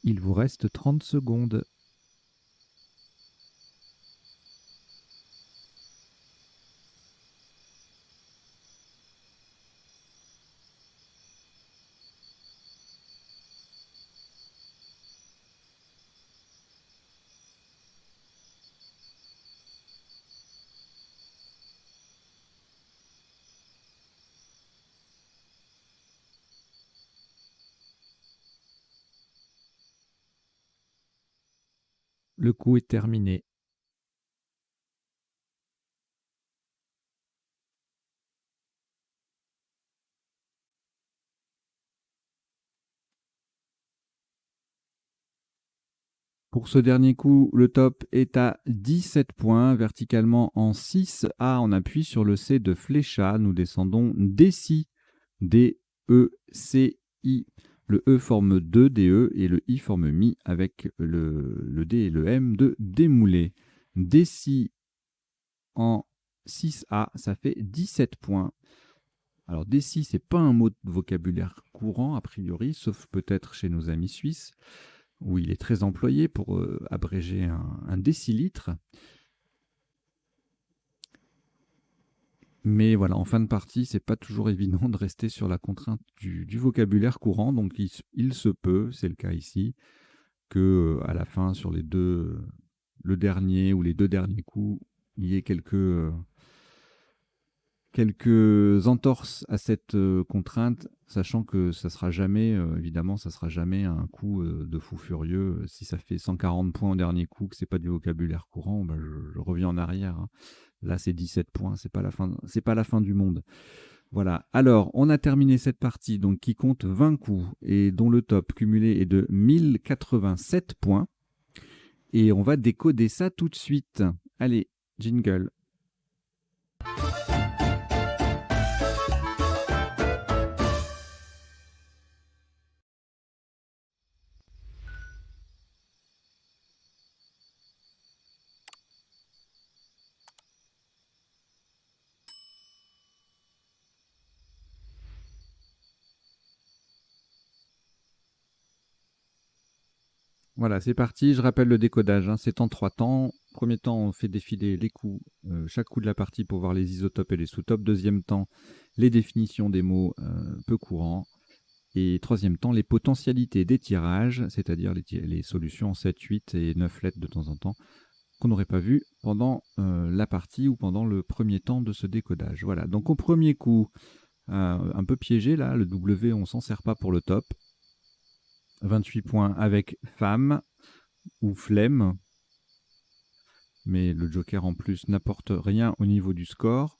Il vous reste 30 secondes. Le coup est terminé. Pour ce dernier coup, le top est à 17 points, verticalement en 6A. On appuie sur le C de Flécha. Nous descendons D-Si. D-E-C-I. Le E forme 2 DE et le I forme Mi avec le D et le M de démoulé. D-Si en 6A, ça fait 17 points. Alors D-Si, c'est pas un mot de vocabulaire courant, a priori, sauf peut-être chez nos amis suisses, où il est très employé pour abréger un décilitre. Mais voilà, en fin de partie, c'est pas toujours évident de rester sur la contrainte du vocabulaire courant, donc il se peut, c'est le cas ici, que à la fin, sur le dernier ou les deux derniers coups, il y ait quelques entorses à cette contrainte, sachant que ça sera jamais, évidemment, ça sera jamais un coup de fou furieux. Si ça fait 140 points au dernier coup, que c'est pas du vocabulaire courant, bah, je reviens en arrière, hein. Là, c'est 17 points, c'est pas la fin du monde. Voilà. Alors, on a terminé cette partie, donc qui compte 20 coups et dont le top cumulé est de 1087 points. Et on va décoder ça tout de suite. Allez, jingle. Voilà, c'est parti. Je rappelle le décodage, hein. C'est en 3 temps. Premier temps, on fait défiler les coups, chaque coup de la partie pour voir les isotopes et les sous-topes. Deuxième temps, les définitions des mots peu courants. Et troisième temps, les potentialités des tirages, c'est-à-dire les solutions en 7, 8 et 9 lettres de temps en temps, qu'on n'aurait pas vu pendant la partie ou pendant le premier temps de ce décodage. Voilà, donc au premier coup, un peu piégé là, le W, on s'en sert pas pour le top. 28 points avec femme ou flemme, mais le joker en plus n'apporte rien au niveau du score.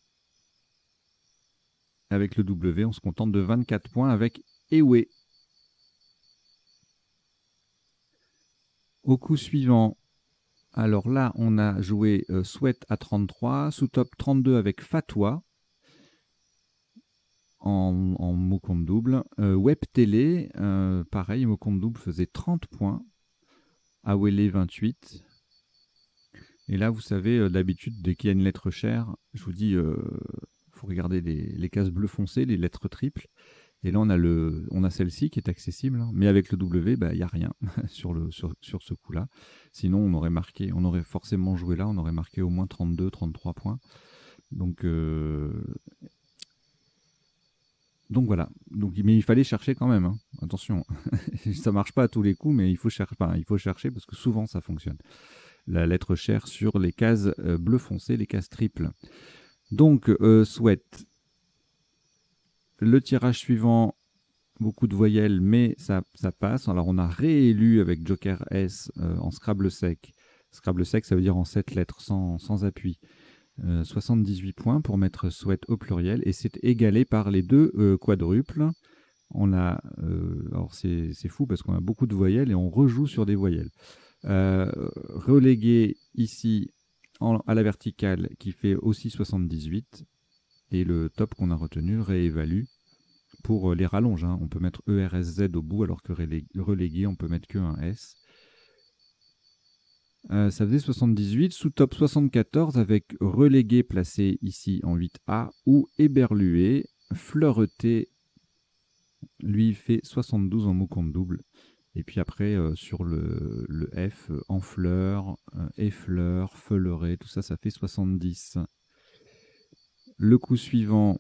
Avec le W, on se contente de 24 points avec Ewe. Au coup suivant, alors là, on a joué Sweat à 33, sous-top 32 avec Fatwa en mot compte double. Web Télé, pareil, mot compte double faisait 30 points. Awele 28. Et là, vous savez, d'habitude, dès qu'il y a une lettre chère, je vous dis, faut regarder les cases bleues foncées, les lettres triples. Et là, on a celle-ci qui est accessible, hein. Mais avec le W, bah, il n'y a rien sur ce coup-là. Sinon, on aurait forcément joué là, on aurait marqué au moins 32, 33 points. Donc voilà. Mais il fallait chercher quand même, hein. Attention, ça marche pas à tous les coups, mais il faut chercher parce que souvent ça fonctionne. La lettre chère sur les cases bleu foncé, les cases triples. Donc, souhaite. Le tirage suivant, beaucoup de voyelles, mais ça passe. Alors, on a réélu avec Joker S en Scrabble sec. Scrabble sec, ça veut dire en 7 lettres, sans appui. 78 points pour mettre souhaite au pluriel. Et c'est égalé par les deux quadruples. On a, alors c'est fou parce qu'on a beaucoup de voyelles et on rejoue sur des voyelles. Relégué ici à la verticale qui fait aussi 78 et le top qu'on a retenu réévalue pour les rallonges, hein. On peut mettre ERSZ au bout alors que relégué on peut mettre que un S. Ça faisait 78, sous top 74 avec relégué placé ici en 8A ou éberlué, fleureté, lui fait 72 en mot compte double. Et puis après, sur le F, en fleur, effleur, feuleré, tout ça, ça fait 70. Le coup suivant,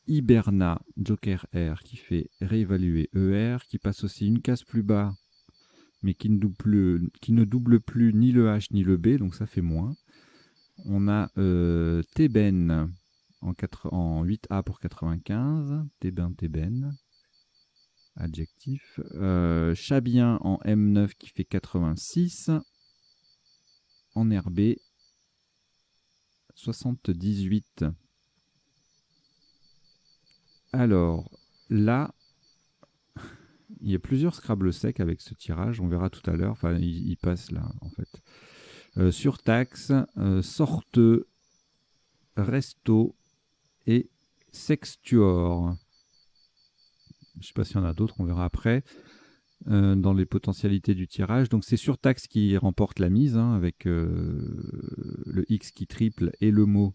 Hiberna, Joker R, qui fait réévaluer ER, qui passe aussi une case plus bas, mais qui ne double plus ni le H ni le B, donc ça fait moins. On a Tében en 8A pour 95, Tében. adjectif. Chabien en M9 qui fait 86. En RB, 78. Alors, là, il y a plusieurs Scrabble secs avec ce tirage. On verra tout à l'heure. Enfin, il passe là, en fait. Surtaxe, sorteux, resto et sextuor. Je ne sais pas s'il y en a d'autres, on verra après. Dans les potentialités du tirage. Donc c'est Surtaxe qui remporte la mise, hein, avec le X qui triple et le mot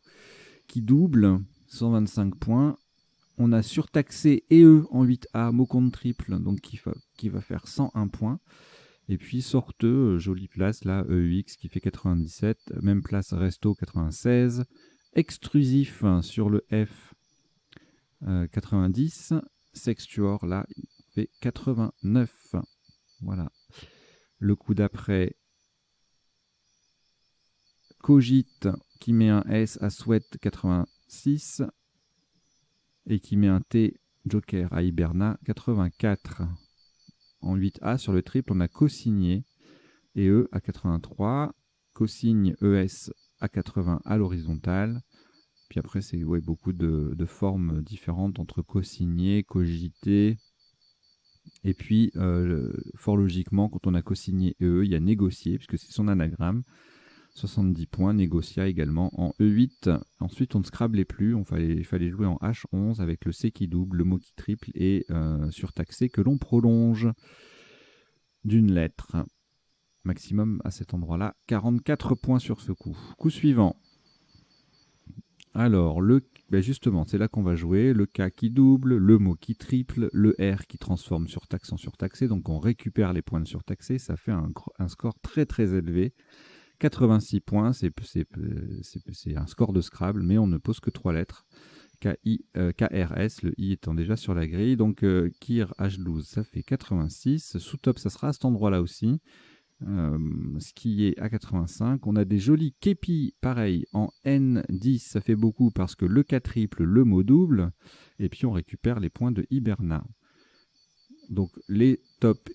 qui double, 125 points. On a Surtaxé et E en 8A, mot compte triple, donc qui va faire 101 points. Et puis Sorteux, jolie place là, EUX qui fait 97, même place Resto 96. Extrusif sur le F, 90. Sextuor là, il fait 89. Voilà. Le coup d'après, Cogite qui met un S à Souhaite 86 et qui met un T Joker à Hiberna 84. En 8A sur le triple, on a Cosigné et E à 83, Cosigne ES à 80 à l'horizontale. Puis après, c'est beaucoup de formes différentes entre cosigné, cogité. Et puis, fort logiquement, quand on a cosigné E, il y a négocié, puisque c'est son anagramme. 70 points, négocia également en E8. Ensuite, on ne scrablait plus, il fallait jouer en H11 avec le C qui double, le mot qui triple et surtaxé que l'on prolonge d'une lettre. Maximum à cet endroit-là, 44 points sur ce coup. Coup suivant. Alors, justement, c'est là qu'on va jouer le K qui double, le mot qui triple, le R qui transforme surtaxe en surtaxé. Donc, on récupère les points de surtaxé. Ça fait un score très, très élevé. 86 points, c'est un score de Scrabble, mais on ne pose que 3 lettres. KRS, le I étant déjà sur la grille. Donc, Kir H12, ça fait 86. Sous-top, ça sera à cet endroit-là aussi. Ce qui est à 85. On a des jolis képis, pareil, en N10, ça fait beaucoup parce que le K triple, le mot double, et puis on récupère les points de Hiberna. Donc le top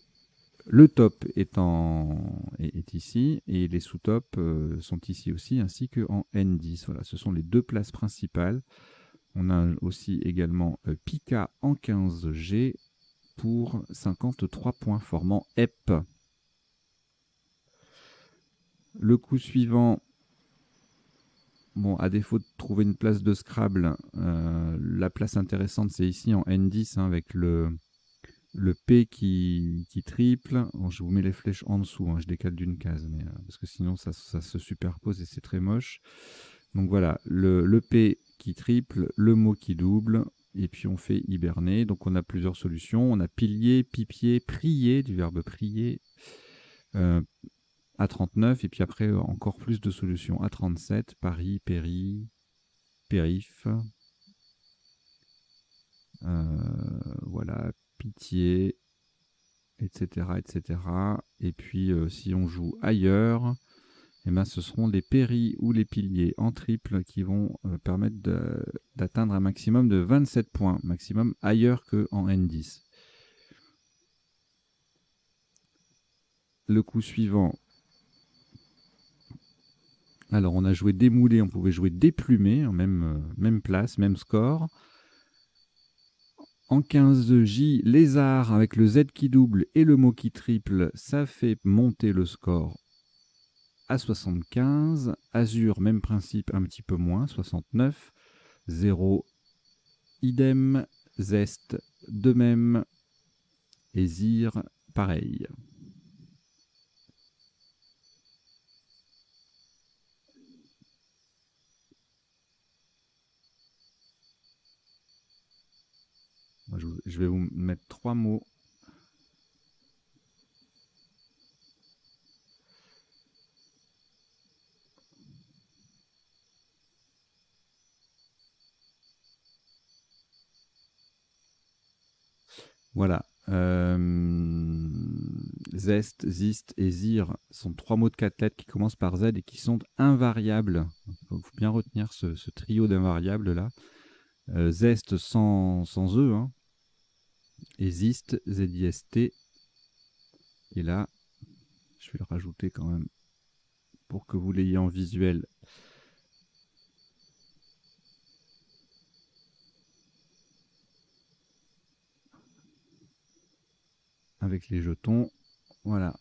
est ici, et les sous-tops sont ici aussi, ainsi qu'en N10. Voilà, ce sont les deux places principales. On a aussi également Pika en 15G pour 53 points, formant EP. Le coup suivant, bon, à défaut de trouver une place de Scrabble, la place intéressante, c'est ici en N10, hein, avec le P qui triple. Bon, je vous mets les flèches en dessous, hein, je décale d'une case, mais, parce que sinon ça se superpose et c'est très moche. Donc voilà, le P qui triple, le mot qui double, et puis on fait hiberner. Donc on a plusieurs solutions. On a pilier, pipier, prier, du verbe prier, à 39, et puis après encore plus de solutions à 37, Paris, péri, périph, voilà, pitié, etc., etc. Et puis si on joue ailleurs, eh ben, ce seront les péris ou les piliers en triple qui vont permettre d'atteindre un maximum de 27 points, maximum ailleurs qu'en N10. Le coup suivant, alors on a joué démoulé, on pouvait jouer déplumé, en même place, même score. En 15J, lézard avec le Z qui double et le mot qui triple, ça fait monter le score à 75. Azur, même principe, un petit peu moins, 69. 0, idem. Zest, de même. Et Zir, pareil. Je vais vous mettre 3 mots. Voilà. Zest, Zist et Zir sont 3 mots de 4 lettres qui commencent par Z et qui sont invariables. Il faut bien retenir ce trio d'invariables là. Zest sans E, hein. Existe, Z-I-S-T. Et là, je vais le rajouter quand même pour que vous l'ayez en visuel. Avec les jetons. Voilà.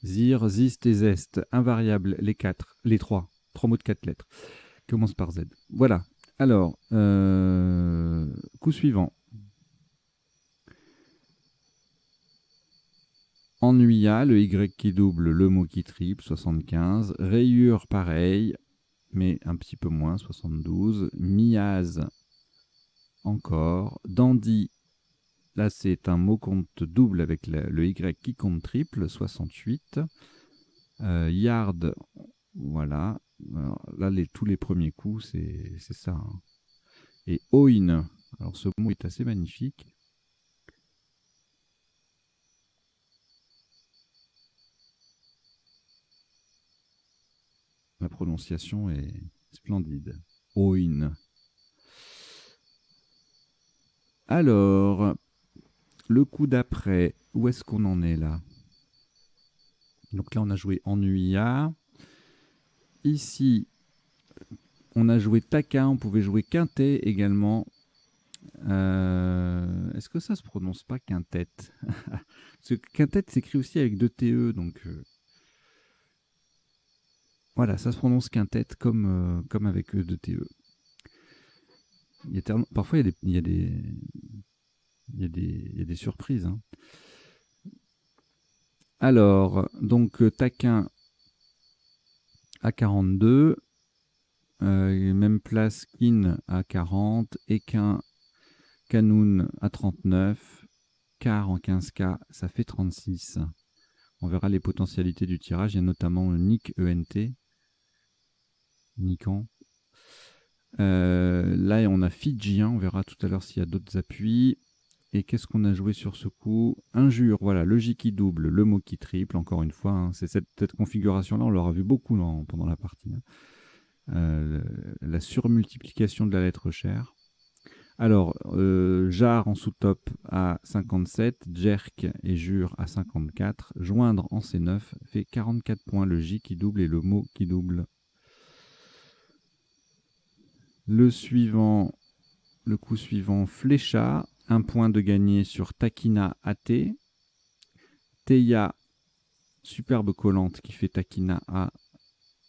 Zir, Zist et Zest. Invariable, les quatre, les trois. 3 mots de 4 lettres. Commence par Z. Voilà. Alors, coup suivant. Ennuya, le Y qui double, le mot qui triple, 75. Rayure, pareil, mais un petit peu moins, 72. Miaz, encore. Dandy, là c'est un mot compte double avec le Y qui compte triple, 68. Yard, voilà. Alors, là, tous les premiers coups, c'est ça. Hein. Et Oin, alors ce mot est assez magnifique. La prononciation est splendide. Oin. Alors, le coup d'après, où est-ce qu'on en est là? Donc là, on a joué Ennuya. Ici, on a joué Taquin, on pouvait jouer Quintet également. Est-ce que ça se prononce pas Quintet? Parce que Quintet s'écrit aussi avec 2 TE, donc voilà, ça se prononce Quintet comme avec 2 TE. Parfois, il y a des surprises. Hein. Alors, donc Taquin à 42, même place Kin à 40, Equin, Canoun à 39, Car en 15K, ça fait 36. On verra les potentialités du tirage. Il y a notamment Nick ENT. Nikan. Là, on a Fidjien. On verra tout à l'heure s'il y a d'autres appuis. Et qu'est-ce qu'on a joué sur ce coup? Injure, voilà, le J qui double, le mot qui triple, encore une fois. Hein, c'est cette configuration-là, on l'aura vu beaucoup pendant la partie. Hein. La surmultiplication de la lettre chère. Alors, Jar en sous-top à 57, Jerk et Jure à 54, joindre en C9 fait 44 points, le J qui double et le mot qui double. Le coup suivant, Flécha, un point de gagné sur Takina AT. Teia, superbe collante qui fait Takina A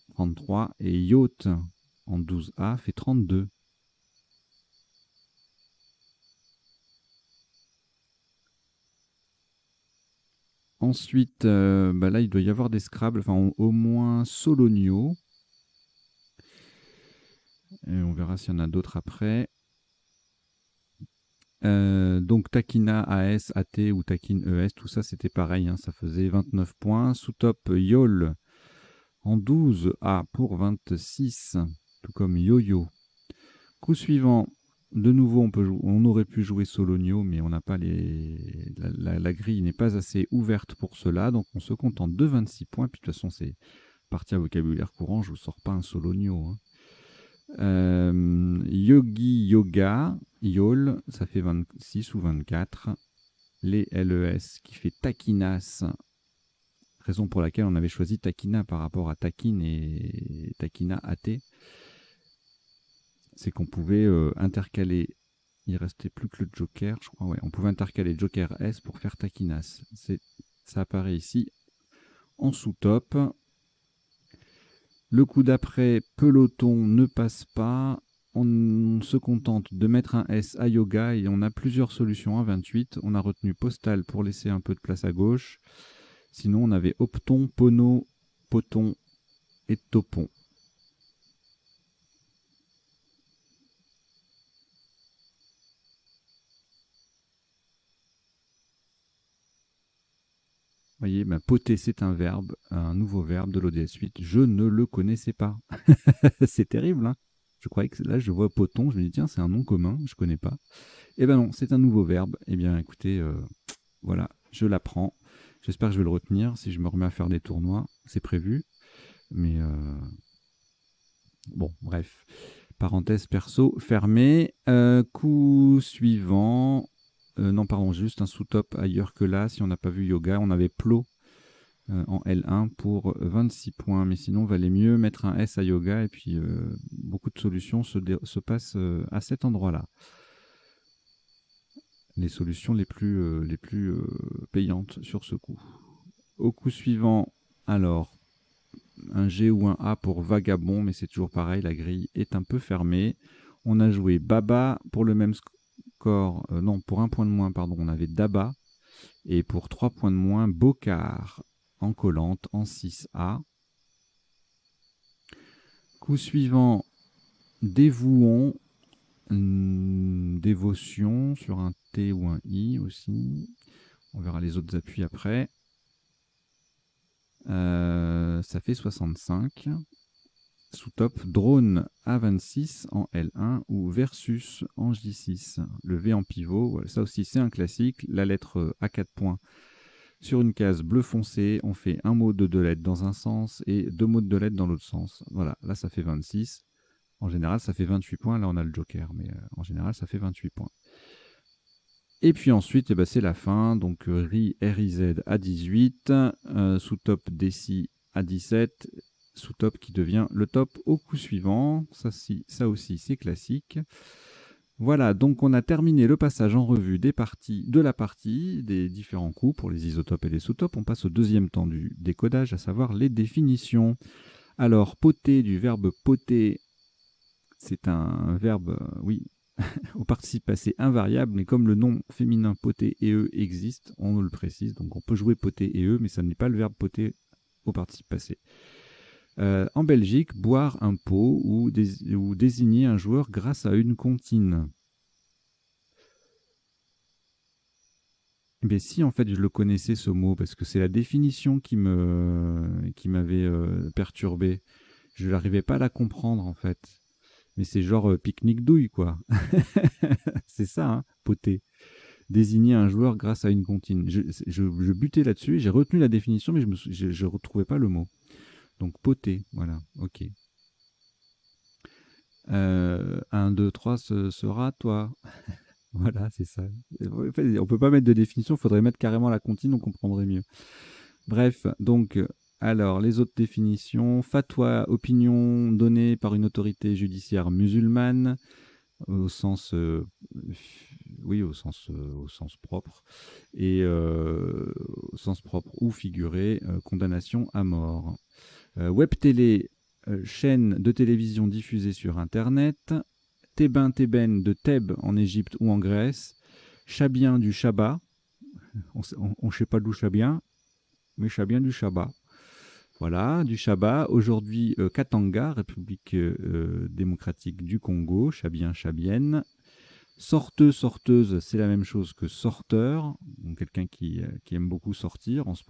33 et Yacht en 12A fait 32. Ensuite, là, il doit y avoir des Scrabble, enfin au moins Solonio. Et on verra s'il y en a d'autres après. Donc Takina AS, AT ou Takin ES, tout ça c'était pareil, hein, ça faisait 29 points. Sous top Yol en 12 A pour 26, tout comme Yo-Yo. Coup suivant, de nouveau on aurait pu jouer Solonio, mais on n'a pas la grille n'est pas assez ouverte pour cela, donc on se contente de 26 points. Puis de toute façon c'est partie à vocabulaire courant, je vous sors pas un Solonio. Hein. Yogi, Yoga, Yol, ça fait 26 ou 24. Les LES qui fait Takinas, raison pour laquelle on avait choisi Takina par rapport à Takin et Takina AT. C'est qu'on pouvait intercaler, il restait plus que le Joker, je crois, ouais, on pouvait intercaler Joker S pour faire Takinas. Ça apparaît ici en sous-top. Le coup d'après, peloton ne passe pas. On se contente de mettre un S à yoga et on a plusieurs solutions à 28. On a retenu postal pour laisser un peu de place à gauche. Sinon, on avait opton, pono, poton et topon. Vous voyez, poter, c'est un verbe, un nouveau verbe de l'ODS 8. Je ne le connaissais pas. C'est terrible, hein. Je croyais que là, je vois poton, je me dis, tiens, c'est un nom commun, je ne connais pas. Eh ben non, c'est un nouveau verbe. Eh bien, écoutez, voilà, je l'apprends. J'espère que je vais le retenir si je me remets à faire des tournois. C'est prévu. Mais bon, bref. Parenthèse perso fermée. Coup suivant. non, pardon, juste un sous-top ailleurs que là. Si on n'a pas vu yoga, on avait plot en L1 pour 26 points. Mais sinon, valait mieux mettre un S à yoga. Et puis, beaucoup de solutions se passent à cet endroit-là. Les solutions les plus payantes sur ce coup. Au coup suivant, alors, un G ou un A pour vagabond, mais c'est toujours pareil, la grille est un peu fermée. On a joué Baba pour le même score, non, pour un point de moins, pardon, on avait Daba. Et pour 3 points de moins, Bocard en collante en 6A. Coup suivant, Dévouons, Dévotion sur un T ou un I aussi. On verra les autres appuis après. Ça fait 65. Sous-top, Drone A26 en L1 ou Versus en J6. Le V en pivot, ça aussi c'est un classique. La lettre A 4 points sur une case bleu foncé. On fait un mot de 2 lettres dans un sens et 2 mots de 2 lettres dans l'autre sens. Voilà, là ça fait 26. En général ça fait 28 points. Là on a le joker, mais en général ça fait 28 points. Et puis ensuite, c'est la fin. Donc RIZ à 18, sous-top Deci à 17, sous-top qui devient le top au coup suivant. Ça aussi, c'est classique. Voilà, donc on a terminé le passage en revue de la partie, des différents coups pour les isotopes et les sous-topes. On passe au deuxième temps du décodage, à savoir les définitions. Alors, poter, du verbe poter, c'est un verbe, oui, au participe passé invariable, mais comme le nom féminin poter et eux existe, on nous le précise. Donc on peut jouer poter et eux, mais ça n'est pas le verbe poter au participe passé. En Belgique, boire un pot ou désigner un joueur grâce à une comptine. Mais si, en fait, je le connaissais ce mot, parce que c'est la définition qui m'avait perturbé. Je n'arrivais pas à la comprendre, en fait. Mais c'est genre pique-nique douille, quoi. C'est ça, hein, poter. Désigner un joueur grâce à une comptine. Je butais là-dessus, j'ai retenu la définition, mais je ne retrouvais pas le mot. Donc poter, voilà, ok. 1, 2, 3, ce sera toi. Voilà, c'est ça. En fait, on peut pas mettre de définition, il faudrait mettre carrément la comptine, on comprendrait mieux. Bref, donc, alors, les autres définitions. Fatwa, opinion donnée par une autorité judiciaire musulmane, au sens, oui, au sens propre, et au sens propre ou figuré, condamnation à mort. Web télé, chaîne de télévision diffusée sur Internet. Thébain, Thébène de Thèbes en Égypte ou en Grèce. Chabien du Chabat. On ne sait pas d'où Chabien, mais Chabien du Chabat. Voilà, du Chabat. Aujourd'hui, Katanga, République démocratique du Congo. Chabien, Chabienne. Sorteux, sorteuse, c'est la même chose que sorteur. Donc quelqu'un qui aime beaucoup sortir. En ce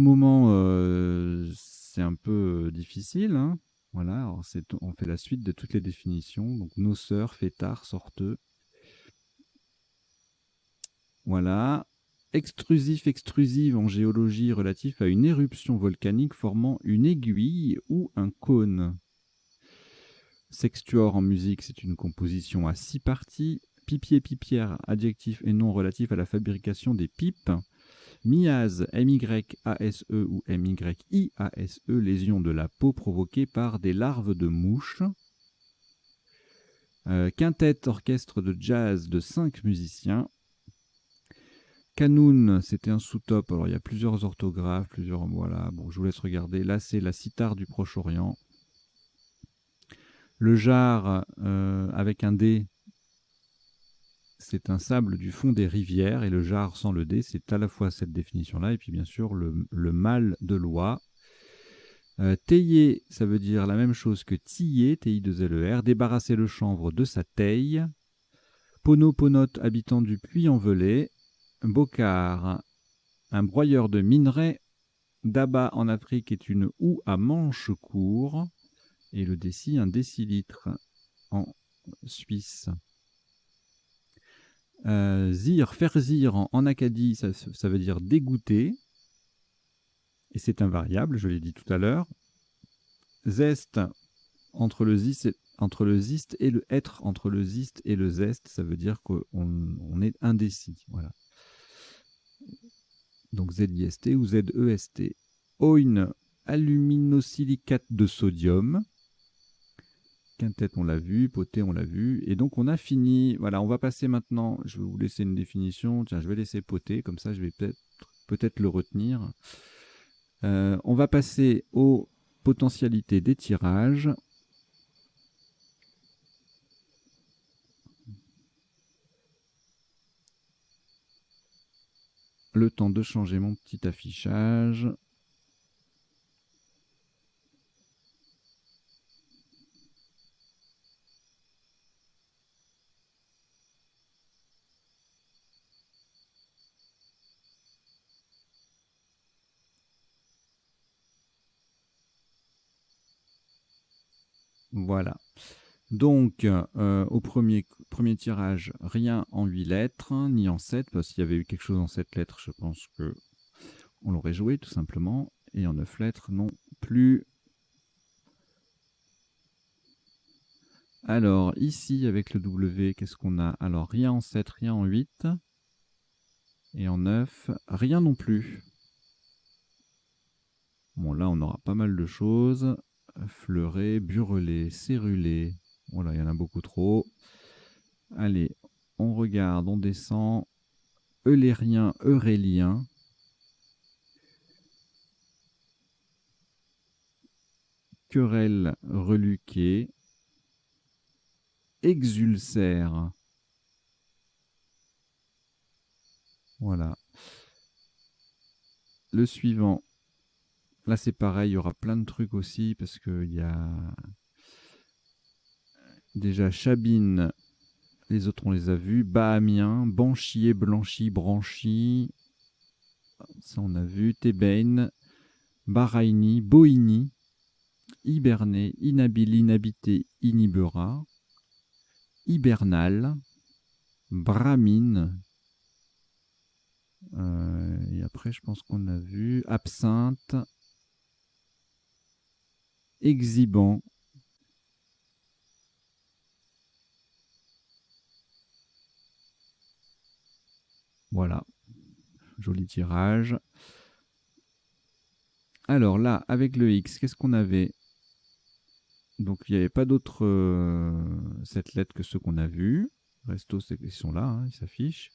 moment, c'est un peu difficile, hein. Voilà, alors on fait la suite de toutes les définitions. Donc noceur, fêtard, sorteux. Voilà. Extrusif, extrusive en géologie relatif à une éruption volcanique formant une aiguille ou un cône. Sextuor en musique, c'est une composition à 6 parties. Pipier, pipière, adjectif et nom relatif à la fabrication des pipes. Myase, M-Y-A-S-E ou M-Y-I-A-S-E, lésion de la peau provoquée par des larves de mouches. Quintette, orchestre de jazz de 5 musiciens. Canoun, c'était un sous-top. Alors il y a plusieurs orthographes, voilà. Bon, je vous laisse regarder. Là, c'est la sitar du Proche-Orient. Le jar avec un D, c'est un sable du fond des rivières, et le jar sans le D, c'est à la fois cette définition-là, et puis bien sûr le mal de loi. Tailler, ça veut dire la même chose que tiller, T-I-2-L-E-R, débarrasser le chanvre de sa taille. Pono-ponote, habitant du Puy-en-Velay. Bocard, un broyeur de minerais. Daba en Afrique est une houe à manche court. Et le déci, un décilitre en Suisse. Zir, faire zir en Acadie, ça veut dire dégoûter. Et c'est invariable, je l'ai dit tout à l'heure. Zeste, entre le entre le zist et le être, entre le zist et le zest, ça veut dire qu'on est indécis. Voilà. Donc ZIST ou ZEST. Oin, aluminosilicate de sodium. Quintette, on l'a vu. Potée, on l'a vu. Et donc, on a fini. Voilà, on va passer maintenant. Je vais vous laisser une définition. Tiens, je vais laisser potée. Comme ça, je vais peut-être le retenir. On va passer aux potentialités des tirages. Le temps de changer mon petit affichage. Voilà. Donc, au premier tirage, rien en 8 lettres, ni en 7, parce qu'il y avait eu quelque chose en 7 lettres, je pense qu'on l'aurait joué tout simplement. Et en 9 lettres, non plus. Alors, ici, avec le W, qu'est-ce qu'on a? Alors, rien en 7, rien en 8. Et en 9, rien non plus. Bon, là, on aura pas mal de choses. Fleuret, burelé, cérulé. Voilà, il y en a beaucoup trop. Allez, on regarde, on descend. Eulérien, eurélien. Querelle reluquée. Exulcère. Voilà. Le suivant. Là, c'est pareil, il y aura plein de trucs aussi, parce qu'il y a déjà Chabine, les autres on les a vus, Bahamien, Banchier, Blanchi, Branchi, ça on a vu, Thébaine, Baraini, Boini, Hiberné, Inhabile, Inhabité, Inhibera, Hibernal, Bramine, et après je pense qu'on a vu Absinthe, Exhibant, voilà, joli tirage. Alors là, avec le X, qu'est-ce qu'on avait? Donc il n'y avait pas d'autres 7 lettres que ceux qu'on a vus. Resto, ils sont là, hein, ils s'affichent.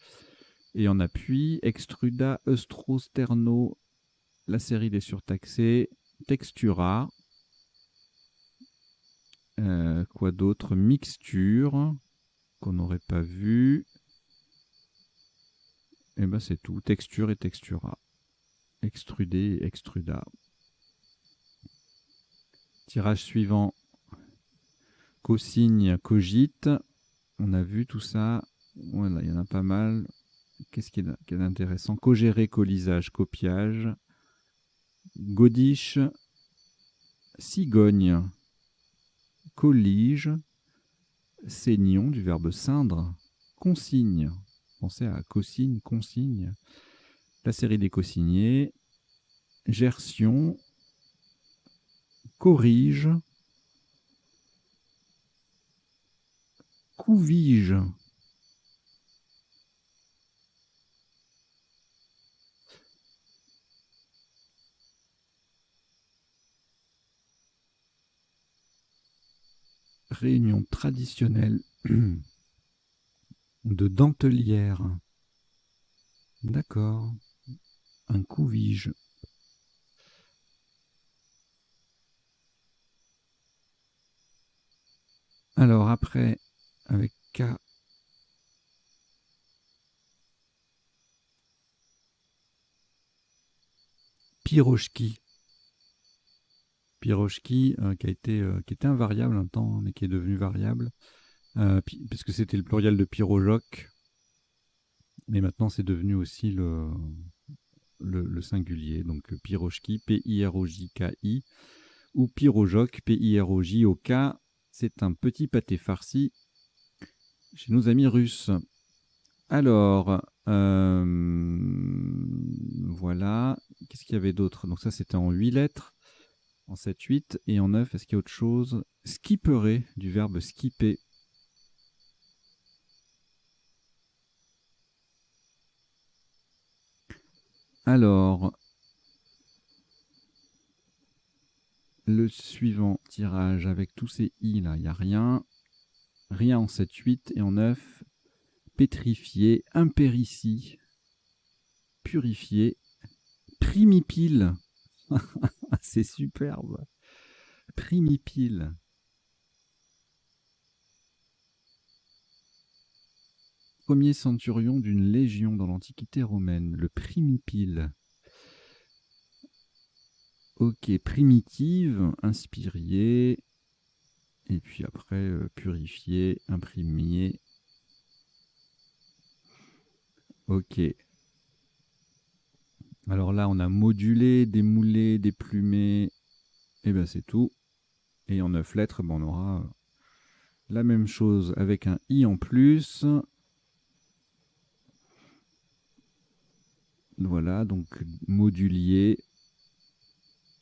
Et en appui, Extruda, Eustro, Sterno, la série des surtaxés, Textura. Quoi d'autre? Mixture, qu'on n'aurait pas vu. Et ben c'est tout. Texture et Textura. Extrudé et Extruda. Tirage suivant. Cosigne, Cogite. On a vu tout ça. Voilà, il y en a pas mal. Qu'est-ce qu'il y a d'intéressant? Cogéré, colisage, copiage. Godiche, cigogne, collige, saignon, du verbe ceindre, consigne. Pensez à cosigne, consigne. La série des consignés. Gersion, corrige, couvige. Réunion traditionnelle de dentelière. D'accord. Un couvige. Alors après, avec K, Pirochki. Pirochki, qui était invariable un temps, mais qui est devenu variable, puisque c'était le pluriel de pyrojoc, mais maintenant c'est devenu aussi le singulier. Donc Pirochki, P-I-R-O-J-K-I, ou Pyrojoc, P-I-R-O-J-O-K. C'est un petit pâté farci chez nos amis russes. Alors, voilà. Qu'est-ce qu'il y avait d'autre? Donc ça, c'était en 8 lettres. En 7-8. Et en 9, est-ce qu'il y a autre chose? Skipperer, du verbe skipper. Alors, le suivant tirage avec tous ces i là, il n'y a rien. Rien en 7-8 et en 9. Pétrifié, impéritie, purifié, primipile. C'est superbe. Primipile. Premier centurion d'une légion dans l'Antiquité romaine, le primipile. Ok, primitive, inspirié, et puis après purifié, imprimié. Ok. Alors là, on a modulé, démoulé, déplumé, et ben c'est tout. Et en 9 lettres, ben on aura la même chose avec un i en plus. Voilà, donc modulier.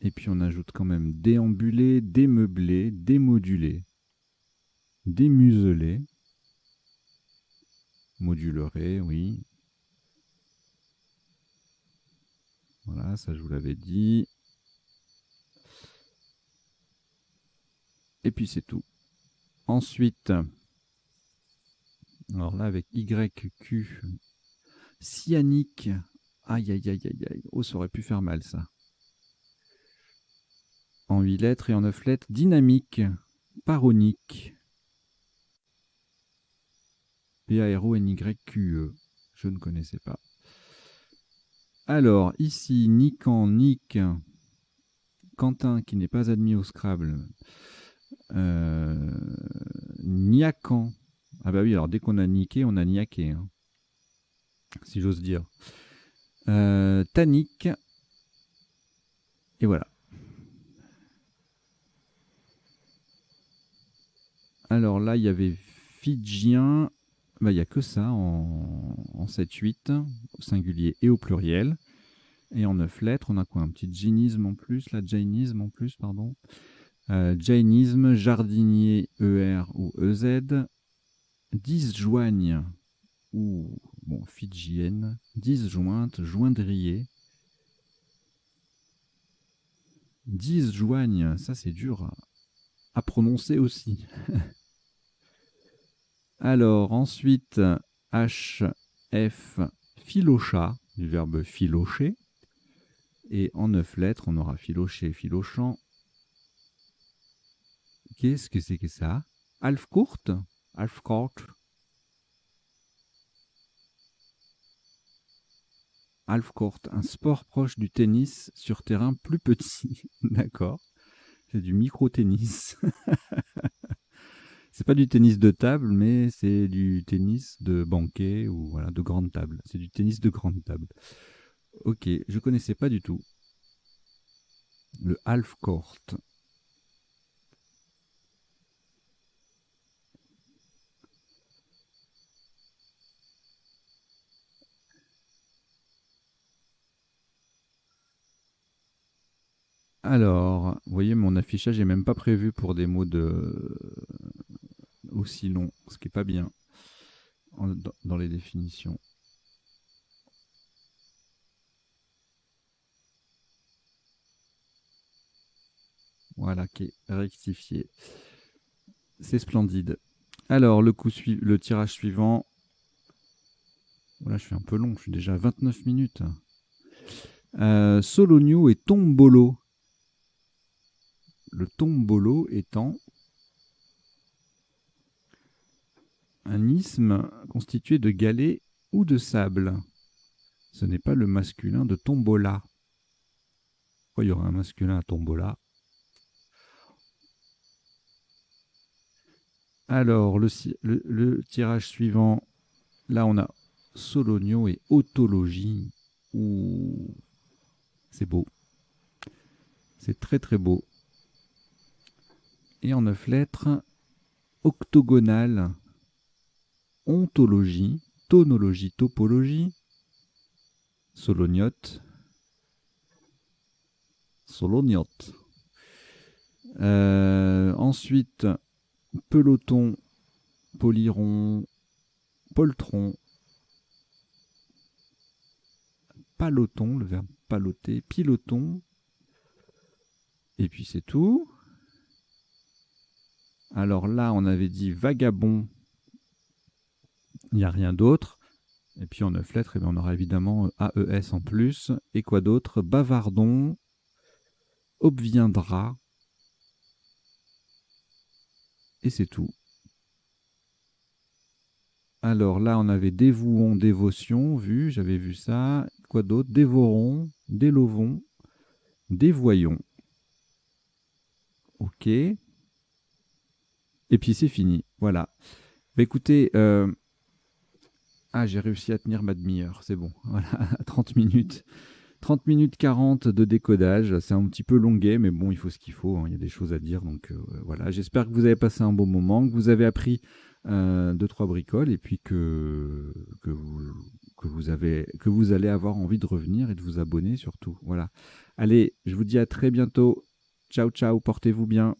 Et puis on ajoute quand même déambulé, démeublé, démodulé, démuselé, moduleré, oui. Voilà, ça je vous l'avais dit. Et puis c'est tout. Ensuite, alors là avec YQ, cyanique. Aïe, aïe, aïe, aïe, aïe. Oh, ça aurait pu faire mal ça. En 8 lettres et en 9 lettres, dynamique, paronique. P-A-R-O-N-Y-Q-E. Je ne connaissais pas. Alors, ici, Nican, Nick, Quentin, qui n'est pas admis au Scrabble. Niacan. Ah bah oui, alors dès qu'on a niqué, on a niaqué, hein, si j'ose dire. Tannique. Et voilà. Alors là, il y avait Fidjien. Bah, il n'y a que ça en 7-8, au singulier et au pluriel. Et en 9 lettres, on a quoi? Un petit jainisme en plus, là, jainisme en plus, pardon. Jainisme, jardinier, ER ou EZ. Disjoigne, ou bon, fidjienne. Disjointe, joindrier. Disjoigne, ça c'est dur à prononcer aussi. Alors, ensuite, H, F, philochat, du verbe philocher. Et en 9 lettres, on aura philoché, philochant. Qu'est-ce que c'est que ça? Alfcourt, Alfcourt. Alfcourt, un sport proche du tennis sur terrain plus petit. D'accord. C'est du micro-tennis. C'est pas du tennis de table, mais c'est du tennis de banquet ou voilà, de grande table. C'est du tennis de grande table. Ok, je connaissais pas du tout. Le half court. Alors, vous voyez, mon affichage est même pas prévu pour des mots aussi longs, ce qui est pas bien dans les définitions. Voilà, qui est rectifié. C'est splendide. Alors, le tirage suivant. Voilà, je suis un peu long, je suis déjà à 29 minutes. Sologno et Tombolo. Le tombolo étant un isthme constitué de galets ou de sable. Ce n'est pas le masculin de tombola. Pourquoi il y aurait un masculin à tombola? Alors, le tirage suivant, là on a Sologno et Autologie. Ouh, c'est beau. C'est très très beau. Et en 9 lettres, octogonale, ontologie, tonologie, topologie, solognote, solognote. Ensuite, peloton, poliron, poltron, paloton, le verbe paloter, piloton, et puis c'est tout. Alors là, on avait dit vagabond, il n'y a rien d'autre. Et puis en 9 lettres, eh bien, on aura évidemment AES en plus. Et quoi d'autre? Bavardon, obviendra, et c'est tout. Alors là, on avait dévouons, dévotion, vu, j'avais vu ça. Quoi d'autre? Dévorons, délovons, dévoyons. Ok. Et puis c'est fini. Voilà. Bah, écoutez, j'ai réussi à tenir ma demi-heure. C'est bon. Voilà, 30 minutes. 30 minutes 40 de décodage. C'est un petit peu longuet, mais bon, il faut ce qu'il faut, hein. Il y a des choses à dire. Donc voilà. J'espère que vous avez passé un bon moment, que vous avez appris 2-3 bricoles et puis que vous allez avoir envie de revenir et de vous abonner surtout. Voilà. Allez, je vous dis à très bientôt. Ciao, ciao. Portez-vous bien.